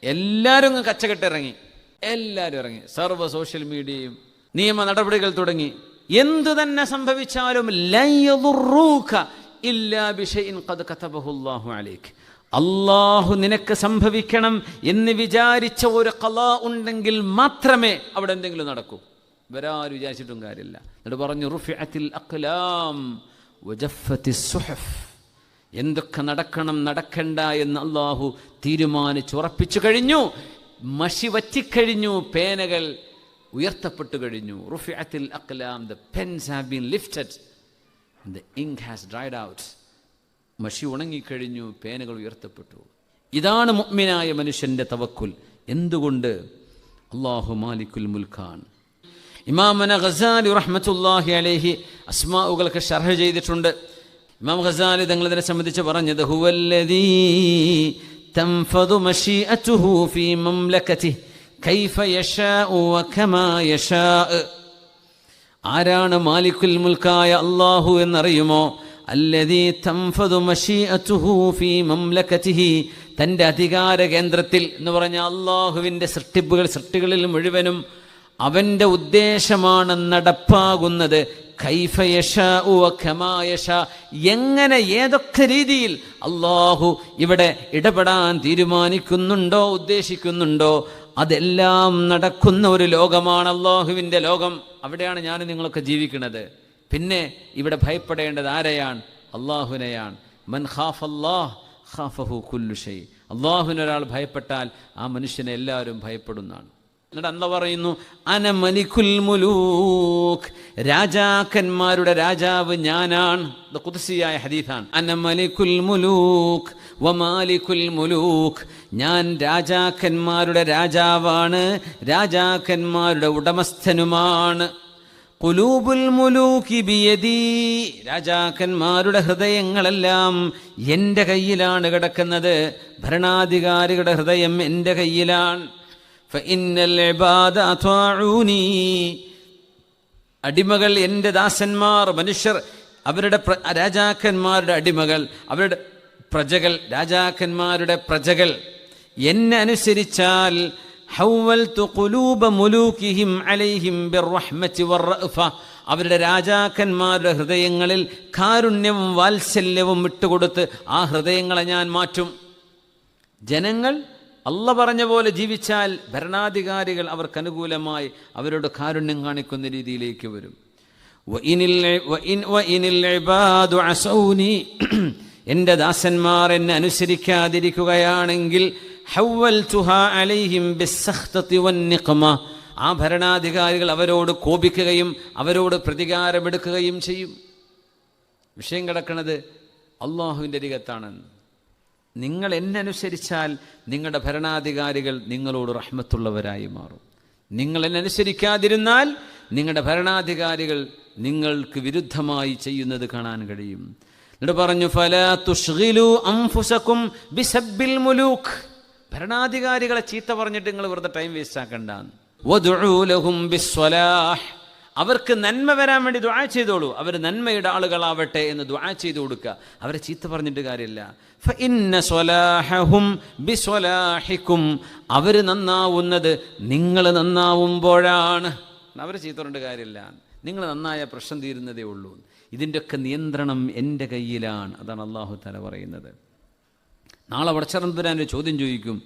എല്ലാവരും കച്ചകെട്ടിറങ്ങി, എല്ലാവരും ഇറങ്ങി, സർവ്വ സോഷ്യൽ മീഡിയയും നിയമ നടപടികൾ തുടങ്ങി. എന്തു തന്നെ സംഭവിച്ചാലും ലൻ യദുറൂക ഇല്ലാ ബിശൈഇൻ ഖദ് കതബഹു അല്ലാഹു അലൈക്, അള്ളാഹു നിനക്ക് സംഭവിക്കണം എന്ന് വിചാരിച്ച ഒരു ഖളാ ഉണ്ടെങ്കിൽ മാത്രമേ അവിടെ എന്തെങ്കിലും നടക്കൂ. ഇവരാരും വിചാരിച്ചിട്ടും കാര്യമില്ല. എന്നിട്ട് പറഞ്ഞു റുഫിഅത്തിൽ അഖ്ലാം വജഫത്തിസ് സുഹഫ്, എന്തൊക്കെ നടക്കണം നടക്കണ്ട എന്ന് അള്ളാഹു തീരുമാനിച്ചുറപ്പിച്ചു കഴിഞ്ഞു. മഷി വറ്റിക്കഴിഞ്ഞു, പേനകൾ ഉയർത്തപ്പെട്ടു കഴിഞ്ഞു. റുഫിഅത്തിൽ അഖ്ലാം, the pens have been lifted and the ink has dried out. മഷി ഉണങ്ങിക്കഴിഞ്ഞു, പേനകൾ ഉയർത്തപ്പെട്ടു. ഇതാണ് മുഅ്മിനായ മനുഷ്യന്റെ തവക്കുൽ. എന്തുകൊണ്ട്? അല്ലാഹു മാലിക്കുൽ മുൽക്കാണ്. ഇമാമന ഗസാലി റഹ്മത്തുള്ളാഹി അലൈഹി അസ്മാഉകൾക്ക് ശർഹ് ചെയ്തിട്ടുണ്ട്. ഇമാം ഗസാലി തങ്ങളതിനെ സംബന്ധിച്ച് പറഞ്ഞത് ഹുവല്ലദീ തൻഫദു മശീഅതുഹു ഫീ മംലകതിഹി കൈഫ യശാഉ വകമാ യശാഉ. ആരാണ് മാലിക്കുൽ മുൽക്കായ അല്ലാഹു എന്നറിയുമോ? അല്ലദീ തൻഫദു മശീഅതുഹു ഫീ മംലകതിഹി, തൻ്റെ അധികാര കേന്ദ്രത്തിൽ എന്ന് പറഞ്ഞാൽ അല്ലാഹുവിൻ്റെ സൃഷ്ടികളിൽ മുഴുവനും അവൻ്റെ ഉദ്ദേശമാണ് നടപ്പാകുന്നത്. കൈഫ യശാഉ വകമാ യശാ, എങ്ങനെ ഏതൊക്കെ രീതിയിൽ അല്ലാഹു ഇവിടെ ഇടപെടാൻ തീരുമാനിക്കുന്നുണ്ടോ ഉദ്ദേശിക്കുന്നുണ്ടോ അതെല്ലാം നടക്കുന്ന ഒരു ലോകമാണ് അല്ലാഹുവിൻ്റെ ലോകം. അവിടെയാണ് ഞാൻ നിങ്ങളൊക്കെ ജീവിക്കുന്നത്. പിന്നെ ഇവിടെ ഭയപ്പെടേണ്ടത് ആരെയാണ്? അല്ലാഹുവിനെയാണ്. മൻ ഖാഫല്ലാഹ് ഖാഫഹു കുല്ലു ഷൈ, അല്ലാഹുവിനെ ഒരാൾ ഭയപ്പെട്ടാൽ ആ മനുഷ്യനെ എല്ലാവരും ഭയപ്പെടുന്നതാണ്. എന്നിട്ട് അല്ലാഹ് പറയുന്നു അന മലിക്കുൽ മുലൂക്, രാജാക്കന്മാരുടെ രാജാവ് ഞാനാണ്. ഇത് ഖുദ്സിയായ ഹദീസാണ്. അന മലിക്കുൽ മുലൂക് വമാലിക്കുൽ മുലൂക്, ഞാൻ രാജാക്കന്മാരുടെ രാജാവാണ്, രാജാക്കന്മാരുടെ ഉടമസ്ഥനുമാണ്. ഖുലൂബുൽ മുലൂകി ബിയദി, രാജാക്കന്മാരുടെ ഹൃദയങ്ങളെല്ലാം എൻ്റെ കയ്യിലാണ് കിടക്കുന്നത്. ഭരണാധികാരികളുടെ ഹൃദയം എൻ്റെ കയ്യിലാണ്. ഫഇന്നൽ ഇബാദ അത്വാഊനി, അടിമകൾ എൻ്റെ ദാസന്മാർ, മനുഷ്യർ അവരുടെ രാജാക്കന്മാരുടെ അടിമകൾ, അവരുടെ പ്രജകൾ, രാജാക്കന്മാരുടെ പ്രജകൾ എന്നെ അനുസരിച്ചാൽ ഹവ്വൽതു ഖുലൂബ മുലൂകിഹിം അലൈഹിം ബിർറഹ്മതി വറഅഫ, അവരുടെ രാജാക്കന്മാരുടെ ഹൃദയങ്ങളിൽ കാരുണ്യവും വാത്സല്യവും വിട്ടുകൊടുത്ത് ആ ഹൃദയങ്ങളെ ഞാൻ മാറ്റും. ജനങ്ങൾ അല്ലാഹ് പറഞ്ഞ പോലെ ജീവിച്ചാൽ ഭരണാധികാരികൾ അവർക്ക് അനുകൂലമായി അവരോട് കാരുണ്യം കാണിക്കുന്ന രീതിയിലേക്ക് വരും. വഇനിൽ ഇബാദു അസൗനി, എൻ്റെ ദാസന്മാർ എന്നെ അനുസരിക്കാതിരിക്കുകയാണെങ്കിൽ ഹവ്വൽതുഹാ അലൈഹിം ബിസ്സഖ്തതി വന്നിഖ്മ, ആ ഭരണാധികാരികൾ അവരോട് കോപിക്കുകയും അവരോട് പ്രതികാരമെടുക്കുകയും ചെയ്യും. വിഷയം കിടക്കുന്നത് അള്ളാഹുവിൻ്റെ അരികത്താണെന്ന്. നിങ്ങൾ എന്നെ അനുസരിച്ചാൽ നിങ്ങളുടെ ഭരണാധികാരികൾ നിങ്ങളോട് റഹ്മത്തുള്ളവരായി മാറും. നിങ്ങൾ എന്നെ അനുസരിക്കാതിരുന്നാൽ നിങ്ങളുടെ ഭരണാധികാരികൾ നിങ്ങൾക്ക് വിരുദ്ധമായി ചെയ്യുന്നത് കാണാൻ കഴിയും. എന്നിട്ട് പറഞ്ഞു ഫലാ തുശ്ഗിലു അൻഫുസകും ബിസബ്ബിൽ മുലൂക്, ഭരണാധികാരികളെ ചീത്ത പറഞ്ഞിട്ട് നിങ്ങൾ വെറുതെ ടൈം വേസ്റ്റ് ആക്കണ്ട. വദുഉ ലഹും ബിസ്സലാഹ്, അവർക്ക് നന്മ വരാൻ വേണ്ടി ദുആ ചെയ്തോളൂ, അവർ നന്മയുടെ ആളുകളാവട്ടെ എന്ന് ദുആ ചെയ്തു കൊടുക്കുക. അവരെ ചീത്ത പറഞ്ഞിട്ട് കാര്യമില്ല. ഫഇന്ന സ്വലാഹഹും ബിസ്വലാഹിക്കും, അവർ നന്നാവുന്നത് നിങ്ങൾ നന്നാവുമ്പോഴാണ്. അവർ ചീത്ത പറഞ്ഞിട്ട് കാര്യമില്ല, നിങ്ങൾ നന്നായ പ്രശ്നം തീരുന്നതേ ഉള്ളൂ. ഇതിൻ്റെയൊക്കെ നിയന്ത്രണം എൻ്റെ കയ്യിലാണ്. അതാണ് അല്ലാഹു തആല പറയുന്നത്. നാളെ പടച്ചറമ്പുരാൻ ഒരു ചോദ്യം ചോദിക്കും,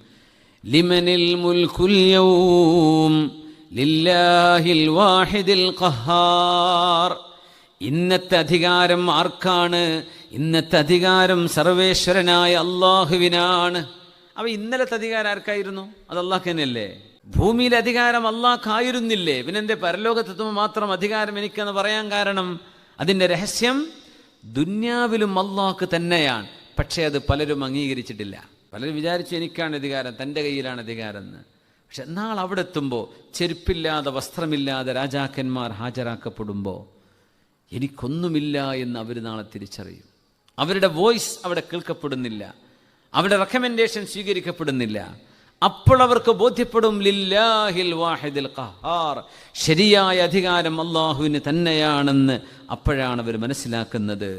ലിമനിൽ മുൽകുൽ യൗം ലില്ലാഹിൽ വാഹിദിൽ ഖഹാർ, ഇന്നത്തെ അധികാരം ആർക്കാണ്? ഇന്നത്തെ അധികാരം സർവേശ്വരനായ അള്ളാഹുവിനാണ്. അവ ഇന്നലത്തെ അധികാരം ആർക്കായിരുന്നു? അത് അള്ളാഹ് തന്നെയല്ലേ. ഭൂമിയിലെ അധികാരം അള്ളാഹ്ക്കായിരുന്നില്ലേ? പിന്നെന്തേ പരലോകത്തെത്തുമ്പോൾ മാത്രം അധികാരം എനിക്കെന്ന് പറയാൻ കാരണം? അതിൻ്റെ രഹസ്യം ദുന്യാവിലും അള്ളാഹ്ക്ക് തന്നെയാണ്. പക്ഷേ അത് പലരും അംഗീകരിച്ചിട്ടില്ല. പലരും വിചാരിച്ചു എനിക്കാണ് അധികാരം, തൻ്റെ കയ്യിലാണ് അധികാരം എന്ന്. പക്ഷെ നാളെ അവിടെ എത്തുമ്പോൾ ചെരുപ്പില്ലാതെ വസ്ത്രമില്ലാതെ രാജാക്കന്മാർ ഹാജരാക്കപ്പെടുമ്പോൾ എനിക്കൊന്നുമില്ല എന്ന് അവർ നാളെ തിരിച്ചറിയും. അവരുടെ വോയിസ് അവിടെ കേൾക്കപ്പെടുന്നില്ല, അവരുടെ റെക്കമെൻഡേഷൻ സ്വീകരിക്കപ്പെടുന്നില്ല. അപ്പോൾ അവർക്ക് ബോധ്യപ്പെടും ലില്ലാഹിൽ വാഹിദിൽ ഖഹാർ, ശരിയായ അധികാരം അള്ളാഹുവിന് തന്നെയാണെന്ന്. അപ്പോഴാണ് അവർ മനസ്സിലാക്കുന്നത്.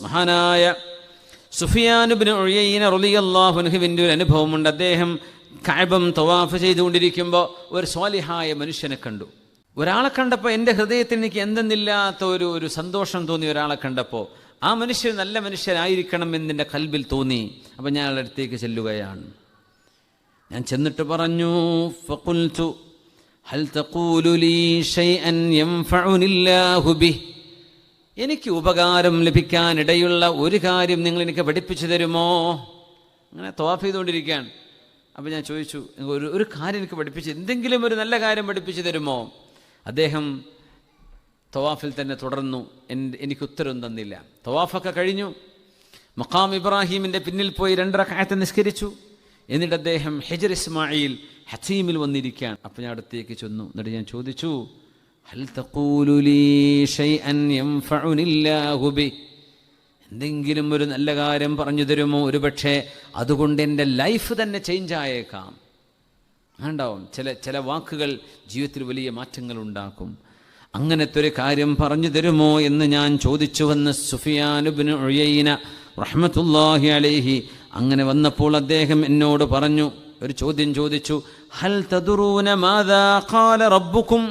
മഹാനായ സുഫിയാൻ ഇബ്നു ഉയൈന റളിയല്ലാഹു അൻഹുവിൻ്റെ ഒരു അനുഭവമുണ്ട്. അദ്ദേഹം കഅബം തവാഫ് ചെയ്തുകൊണ്ടിരിക്കുമ്പോൾ ഒരു സ്വാലിഹായ മനുഷ്യനെ കണ്ടു. ഒരാളെ കണ്ടപ്പോൾ എൻ്റെ ഹൃദയത്തിൽ എനിക്ക് എന്തെന്നില്ലാത്ത ഒരു സന്തോഷം തോന്നി. ഒരാളെ കണ്ടപ്പോൾ ആ മനുഷ്യൻ നല്ല മനുഷ്യനായിരിക്കണം എന്നെൻ്റെ കൽബിൽ തോന്നി. അപ്പം ഞാൻ അയാളുടെ അടുത്തേക്ക് ചെല്ലുകയാണ്. ഞാൻ ചെന്നിട്ട് പറഞ്ഞു, ഫഖുൽതു ഹൽ തഖൂലു ലീ ശൈഅൻ യൻഫഉനില്ലാഹു ബിഹി, എനിക്ക് ഉപകാരം ലഭിക്കാനിടയുള്ള ഒരു കാര്യം നിങ്ങൾ എനിക്ക് പഠിപ്പിച്ചു തരുമോ? അങ്ങനെ തവാഫ് ചെയ്തുകൊണ്ടിരിക്കുകയാണ്. അപ്പോൾ ഞാൻ ചോദിച്ചു, ഒരു കാര്യം എനിക്ക് പഠിപ്പിച്ച്, എന്തെങ്കിലും ഒരു നല്ല കാര്യം പഠിപ്പിച്ചു തരുമോ? അദ്ദേഹം തവാഫിൽ തന്നെ തുടർന്നു. എനിക്ക് ഉത്തരം തന്നില്ല. തവാഫൊക്കെ കഴിഞ്ഞു. മഖാം ഇബ്രാഹീമിൻ്റെ പിന്നിൽ പോയി 2 റക്അത്ത് നിസ്കരിച്ചു. എന്നിട്ട് അദ്ദേഹം ഹിജ്ർ ഇസ്മായിൽ ഹസീമിൽ വന്നിരിക്കുകയാണ്. അപ്പോൾ ഞാൻ അടുത്തേക്ക് ചെന്നു. എന്നിട്ട് ഞാൻ ചോദിച്ചു, ഹൽ തഖൂലു ലീ ശൈഅൻ യൻഫഉനില്ലാഹു ബിഹി, എന്തെങ്കിലും ഒരു നല്ല കാര്യം പറഞ്ഞു തരുമോ? ഒരുപക്ഷെ അതുകൊണ്ട് എൻ്റെ ലൈഫ് തന്നെ ചേഞ്ച് ആയേക്കാം. ഉണ്ടാവും ചില വാക്കുകൾ ജീവിതത്തിൽ വലിയ മാറ്റങ്ങൾ ഉണ്ടാക്കും. അങ്ങനത്തെ ഒരു കാര്യം പറഞ്ഞു തരുമോ എന്ന് ഞാൻ ചോദിച്ചുവെന്ന് സുഫിയാൻ ഇബ്നു ഉയൈന റഹ്മത്തുള്ളാഹി അലൈഹി അങ്ങനെ വന്നപ്പോൾ അദ്ദേഹം എന്നോട് പറഞ്ഞു, ഒരു ചോദ്യം ചോദിച്ചു, ഹൽ തദറൂന മാദാ ഖാല റബ്ബുക്കും,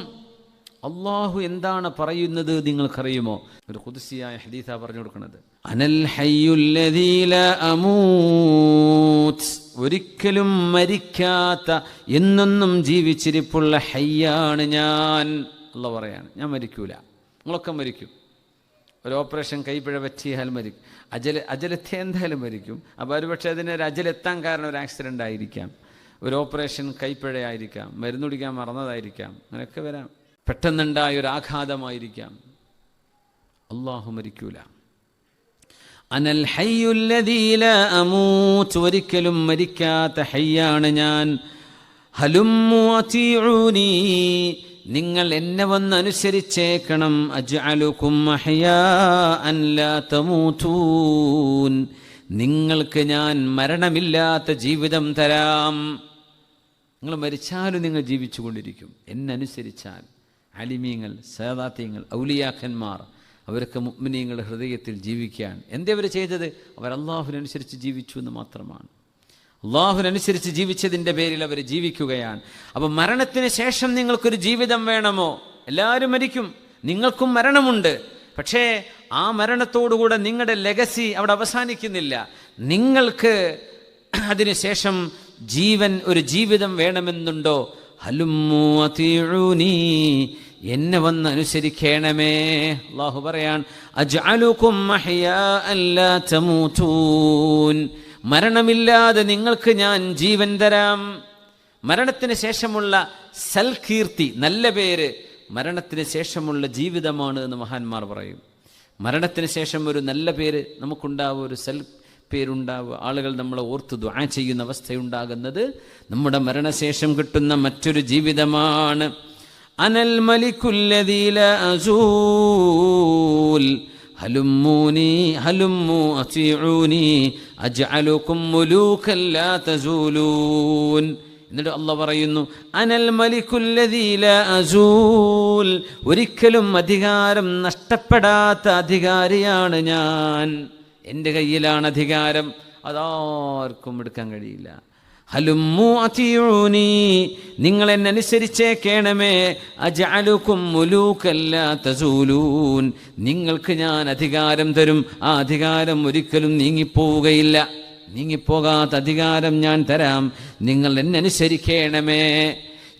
അല്ലാഹു എന്താണ് പറയുന്നത് നിങ്ങൾക്കറിയുമോ? ഒരു ഖുദ്സിയായ ഹദീസാ പറഞ്ഞു കൊടുക്കുന്നത്. അനൽ ഹയ്യുല്ലദീ ലാ അമൂത്, ഒരിക്കലും മരിക്കാത്ത എന്നെന്നും ജീവിച്ചിരിപ്പുള്ള ഹയ്യാണ് ഞാൻ. അല്ലാഹു പറയാണ്, ഞാൻ മരിക്കൂല. നിങ്ങളൊക്കെ മരിക്കും. ഒരു ഓപ്പറേഷൻ കൈപ്പിഴ പറ്റിയാൽ മരിക്കും. അജലെത്തി എന്തായാലും മരിക്കും. അപ്പോൾ ഒരുപക്ഷെ അതിനൊരു അജലെത്താൻ കാരണം ഒരു ആക്സിഡൻ്റ് ആയിരിക്കാം, ഒരു ഓപ്പറേഷൻ കൈപ്പിഴയായിരിക്കാം, മരുന്ന് കുടിക്കാൻ മറന്നതായിരിക്കാം, അങ്ങനെയൊക്കെ വരാം. പെട്ടെന്നുണ്ടായ ഒരു ആഘാതമായിരിക്കാം. അല്ലാഹു മരിക്കൂല. അനൽ ഹയ്യുല്ലദീ ലാ അമൂത്, ഒരിക്കലും മരിക്കാത്ത ഹയ്യാണ് ഞാൻ. ഹലുമ്മു അതീഊനി, നിങ്ങൾ എന്നെ വന്ന് അനുസരിച്ചേക്കണം. അജ്അലുകും അഹ്യാഅൻ ലാ തമൂതൂൻ, നിങ്ങൾക്ക് ഞാൻ മരണമില്ലാത്ത ജീവിതം തരാം. നിങ്ങൾ മരിച്ചാലും നിങ്ങൾ ജീവിച്ചു കൊണ്ടിരിക്കും എന്നെ അനുസരിച്ചാൽ. അലിമീങ്ങൾ, സാദാത്യങ്ങൾ, ഔലിയാക്കന്മാർ, അവരൊക്കെ മുഅ്മിനീങ്ങളുടെ ഹൃദയത്തിൽ ജീവിക്കാൻ എന്തേ അവർ ചെയ്തത്? അവർ അള്ളാഹുവിനനുസരിച്ച് ജീവിച്ചു എന്ന് മാത്രമാണ്. അള്ളാഹുവിനനുസരിച്ച് ജീവിച്ചതിൻ്റെ പേരിൽ അവർ ജീവിക്കുകയാണ്. അപ്പം മരണത്തിന് ശേഷം നിങ്ങൾക്കൊരു ജീവിതം വേണമോ? എല്ലാവരും മരിക്കും, നിങ്ങൾക്കും മരണമുണ്ട്. പക്ഷേ ആ മരണത്തോടുകൂടെ നിങ്ങളുടെ ലെഗസി അവിടെ അവസാനിക്കുന്നില്ല. നിങ്ങൾക്ക് അതിനുശേഷം ഒരു ജീവിതം വേണമെന്നുണ്ടോ? ഹലുമ്മു അതീഊനി, എന്നെ വന്ന് അനുസരിക്കണമേ. അല്ലാഹു പറയാൻ, അജ്അലുകും അഹ്യാഅൻ ലാ തമൂതൂൻ, മരണമില്ലാതെ നിങ്ങൾക്ക് ഞാൻ ജീവൻ തരാം. മരണത്തിന് ശേഷമുള്ള സൽകീർത്തി, നല്ല പേര് മരണത്തിന് ശേഷമുള്ള ജീവിതമാണ് എന്ന് മഹാന്മാർ പറയും. മരണത്തിന് ശേഷം ഒരു നല്ല പേര് നമുക്കുണ്ടാവുക, ഒരു പേരുണ്ടാവുക, ആളുകൾ നമ്മളെ ഓർത്ത് ദുആ ചെയ്യുന്ന അവസ്ഥയുണ്ടാകുന്നത് നമ്മുടെ മരണശേഷം കിട്ടുന്ന മറ്റൊരു ജീവിതമാണ്. അനൽ മലിക്കുല്ലദീ ലാ അസൂൽ, ഹലുമ്മു അതീഊനി അജ്അലുകും മുലൂകൻ ലാ തസൂലൂൻ. എന്നിട്ട് അല്ലാഹു പറയുന്നു, അനൽ മലിക്കുല്ലദീ ലാ അസൂൽ, ഒരിക്കലും അധികാരം നഷ്ടപ്പെടാത്ത അധികാരിയാണ് ഞാൻ. എൻ്റെ കയ്യിലാണ് അധികാരം, അതാർക്കും എടുക്കാൻ കഴിയില്ല. ഹലുമ്മു അതീഊനി, നിങ്ങൾ എന്നെ അനുസരിച്ചേക്കണമേ. അജ്അലുകും മുലൂകൻ ലാ തസൂലൂൻ, നിങ്ങൾക്ക് ഞാൻ അധികാരം തരും. ആ അധികാരം ഒരിക്കലും നീങ്ങിപ്പോവുകയില്ല. നീങ്ങിപ്പോകാത്ത അധികാരം ഞാൻ തരാം. നിങ്ങൾ എന്നെ അനുസരിക്കണമേ.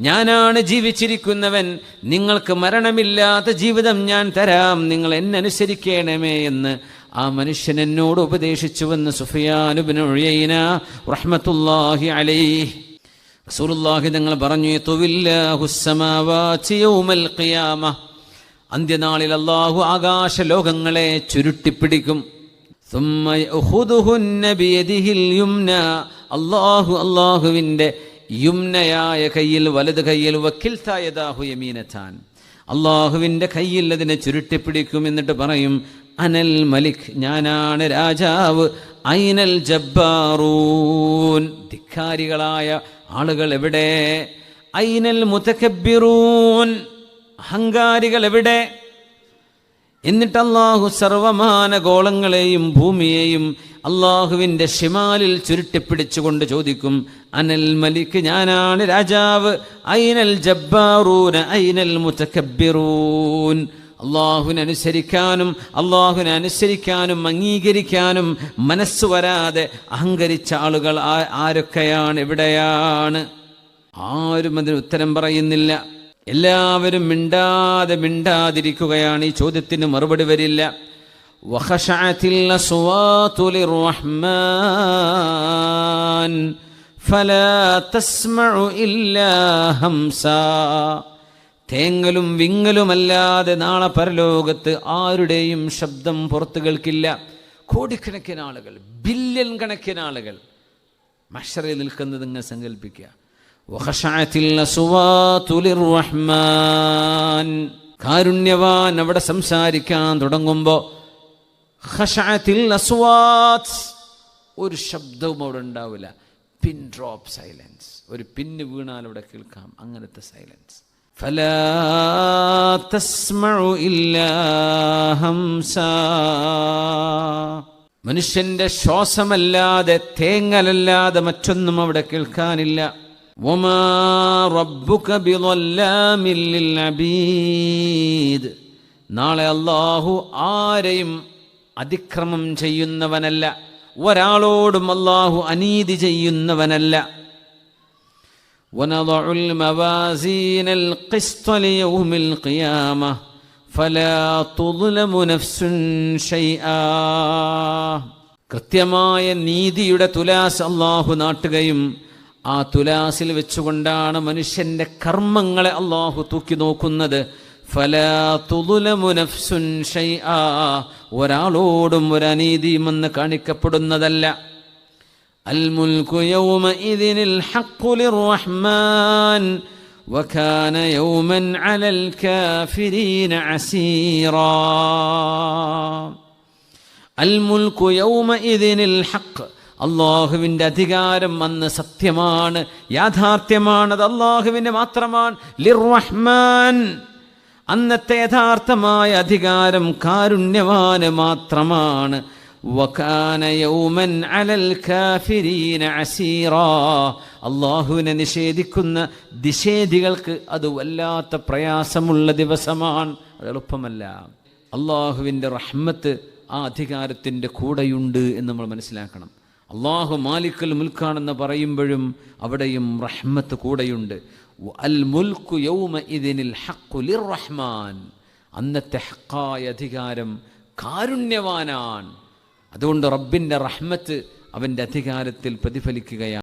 ഞാനാണ് ജീവിച്ചിരിക്കുന്നവൻ, നിങ്ങൾക്ക് മരണമില്ലാത്ത ജീവിതം ഞാൻ തരാം. നിങ്ങൾ എന്നെ അനുസരിക്കണമേ എന്ന് ആ മനുഷ്യൻ എന്നോട് ഉപദേശിച്ചുവെന്ന് സുഫിയാൻ ഇബ്നു ഉയൈന റഹ്മത്തുള്ളാഹി അലൈഹി. റസൂലുള്ളാഹി തങ്ങൾ പറഞ്ഞു, യതുവില്ലാഹുസ് സമാവാതി യൗമൽ ഖിയാമ, അന്ത്യനാളിൽ അല്ലാഹു ആകാശ ലോകങ്ങളെ ചുരുട്ടിപ്പിടിക്കും. സുമ്മ യഖുദുഹുന്ന ബിയദിഹിൽ യുംന, അല്ലാഹുവിൻ്റെ യുംനയായ കയ്യിൽ, വലത് കയ്യിൽ, വക്കിൽതാ യദാഹു യമീനതാൻ, അല്ലാഹുവിൻ്റെ കയ്യിൽ അതിനെ ചുരുട്ടിപ്പിടിക്കും. എന്നിട്ട് പറയും, അനൽ മലിക്, ഞാനാണ് രാജാവ്. ഐനൽ ജബ്ബാറൂൻ, ധിക്കാരികളായ ആളുകൾ എവിടെ? ഐനൽ മുതകബ്ബിറൂൻ, അഹങ്കാരികൾ എവിടെ? എന്നിട്ട് അള്ളാഹു സർവമാനഗോളങ്ങളെയും ഭൂമിയെയും അള്ളാഹുവിൻ്റെ ഷിമാലിൽ ചുരുട്ടിപ്പിടിച്ചുകൊണ്ട് ചോദിക്കും, അനൽ മലിക്, ഞാനാണ് രാജാവ്, ഐനൽ ജബ്ബാറൂന ഐനൽ മുതകബ്ബിറൂൻ. അള്ളാഹുവിനെ അനുസരിക്കാനും അംഗീകരിക്കാനും മനസ്സ് വരാതെ അഹങ്കരിച്ച ആളുകൾ ആരൊക്കെയാണ്, എവിടെയാണ്? ആരും അതിന് ഉത്തരം പറയുന്നില്ല. എല്ലാവരും മിണ്ടാതിരിക്കുകയാണ്. ഈ ചോദ്യത്തിന് മറുപടി വരില്ല. വഖശഅത്തിൽ അസ്വാതു ലിർറഹ്മാൻ ഫലാ തസ്മഉ ഇല്ലാ ഹംസാ. തേങ്ങലും വിങ്ങലുമല്ലാതെ നാളെ പരലോകത്ത് ആരുടെയും ശബ്ദം പുറത്തു കേൾക്കില്ല. കോടിക്കണക്കിന് ആളുകൾ, ബില്യൺ കണക്കിന് ആളുകൾ മഹ്ശറിൽ നിൽക്കുന്നത് നിങ്ങൾ സങ്കല്പിക്കുക. വഖശഅത്തിൽ അസ്വാതു ലിർറഹ്മാൻ, കാരുണ്യവാൻ അവിടെ സംസാരിക്കാൻ തുടങ്ങുമ്പോൾ ഖശഅത്തിൽ അസ്വാത്, ഒരു ശബ്ദവും അവിടെ ഉണ്ടാവില്ല. പിൻ ഡ്രോപ്പ് സൈലൻസ്, ഒരു പിന്ന് വീണാൽ അവിടെ കേൾക്കാം, അങ്ങനത്തെ സൈലൻസ്. ഫലാ തസ്മഉ ഇല്ലാ ഹംസാ, മനുഷ്യന്റെ ശ്വാസമല്ലാതെ തേങ്ങലല്ലാതെ മറ്റൊന്നും അവിടെ കേൾക്കാനില്ല. വമാ റബ്ബുക ബിളല്ലാമിൽ ലിൽ അബീദ്, നാളെ അല്ലാഹു ആരെയും അതിക്രമം ചെയ്യുന്നവനല്ല, ഒരാളോടും അല്ലാഹു അനീതി ചെയ്യുന്നവനല്ല. വനദഉൽ മവാസീനൽ ഖിസ്ത ലിയൗമിൽ ഖിയാമ ഫലാ തുദ്ലമു നഫ്സുൻ ഷൈആ, കൃത്യമായ നീതിയുടെ തുലാസ് അല്ലാഹു നാട്ടുകയും ആ തുലാസിൽ വെച്ചുകൊണ്ടാണ് മനുഷ്യന്റെ കർമ്മങ്ങളെ അല്ലാഹു തൂക്കി നോക്കുന്നത്. ഫലാ തുദ്ലമു നഫ്സുൻ ഷൈആ, ഒരാളോടും ഒരു അനീതിയുമെന്ന് കാണിക്കപ്പെടുന്നതല്ല. അൽ മുൽക്കു യൗമഇദിനിൽ ഹഖ്ഖു ലിർറഹ്മാൻ വകാന യൗമൻ അലൽ കാഫിരീന അസീറാ. അൽ മുൽക്കു യൗമഇദിനിൽ ഹഖ്, അള്ളാഹുവിൻ്റെ അധികാരം അന്ന് സത്യമാണ്, യാഥാർത്ഥ്യമാണ്, അത് അള്ളാഹുവിൻ്റെ മാത്രമാണ്. ലിർറഹ്മാൻ, അന്നത്തെ യഥാർത്ഥമായ അധികാരം കാരുണ്യവാന് മാത്രമാണ്. വകാന യൗമൻ അലൽ കാഫിരീന അസീറാ, അള്ളാഹുവിനെ നിഷേധിക്കുന്ന നിഷേധികൾക്ക് അത് വല്ലാത്ത പ്രയാസമുള്ള ദിവസമാണ്, അത് എളുപ്പമല്ല. അള്ളാഹുവിൻ്റെ റഹ്മത്ത് ആ അധികാരത്തിൻ്റെ കൂടെയുണ്ട് എന്ന് നമ്മൾ മനസ്സിലാക്കണം. അള്ളാഹു മാലിക്കുൽ മുൽക്കാണെന്ന് പറയുമ്പോഴും അവിടെയും റഹ്മത്ത് കൂടെയുണ്ട്. അൽ മുൽക്കു യൗമഇദിനിൽ ഹഖ്ഖു ലിർറഹ്മാൻ, അന്നത്തെ ഹഖായ അധികാരം കാരുണ്യവാനാണ്. അതുകൊണ്ട് റബ്ബിൻ്റെ റഹ്മത്ത് അവൻ്റെ അധികാരത്തിൽ പ്രതിഫലിക്കുകയാണ്.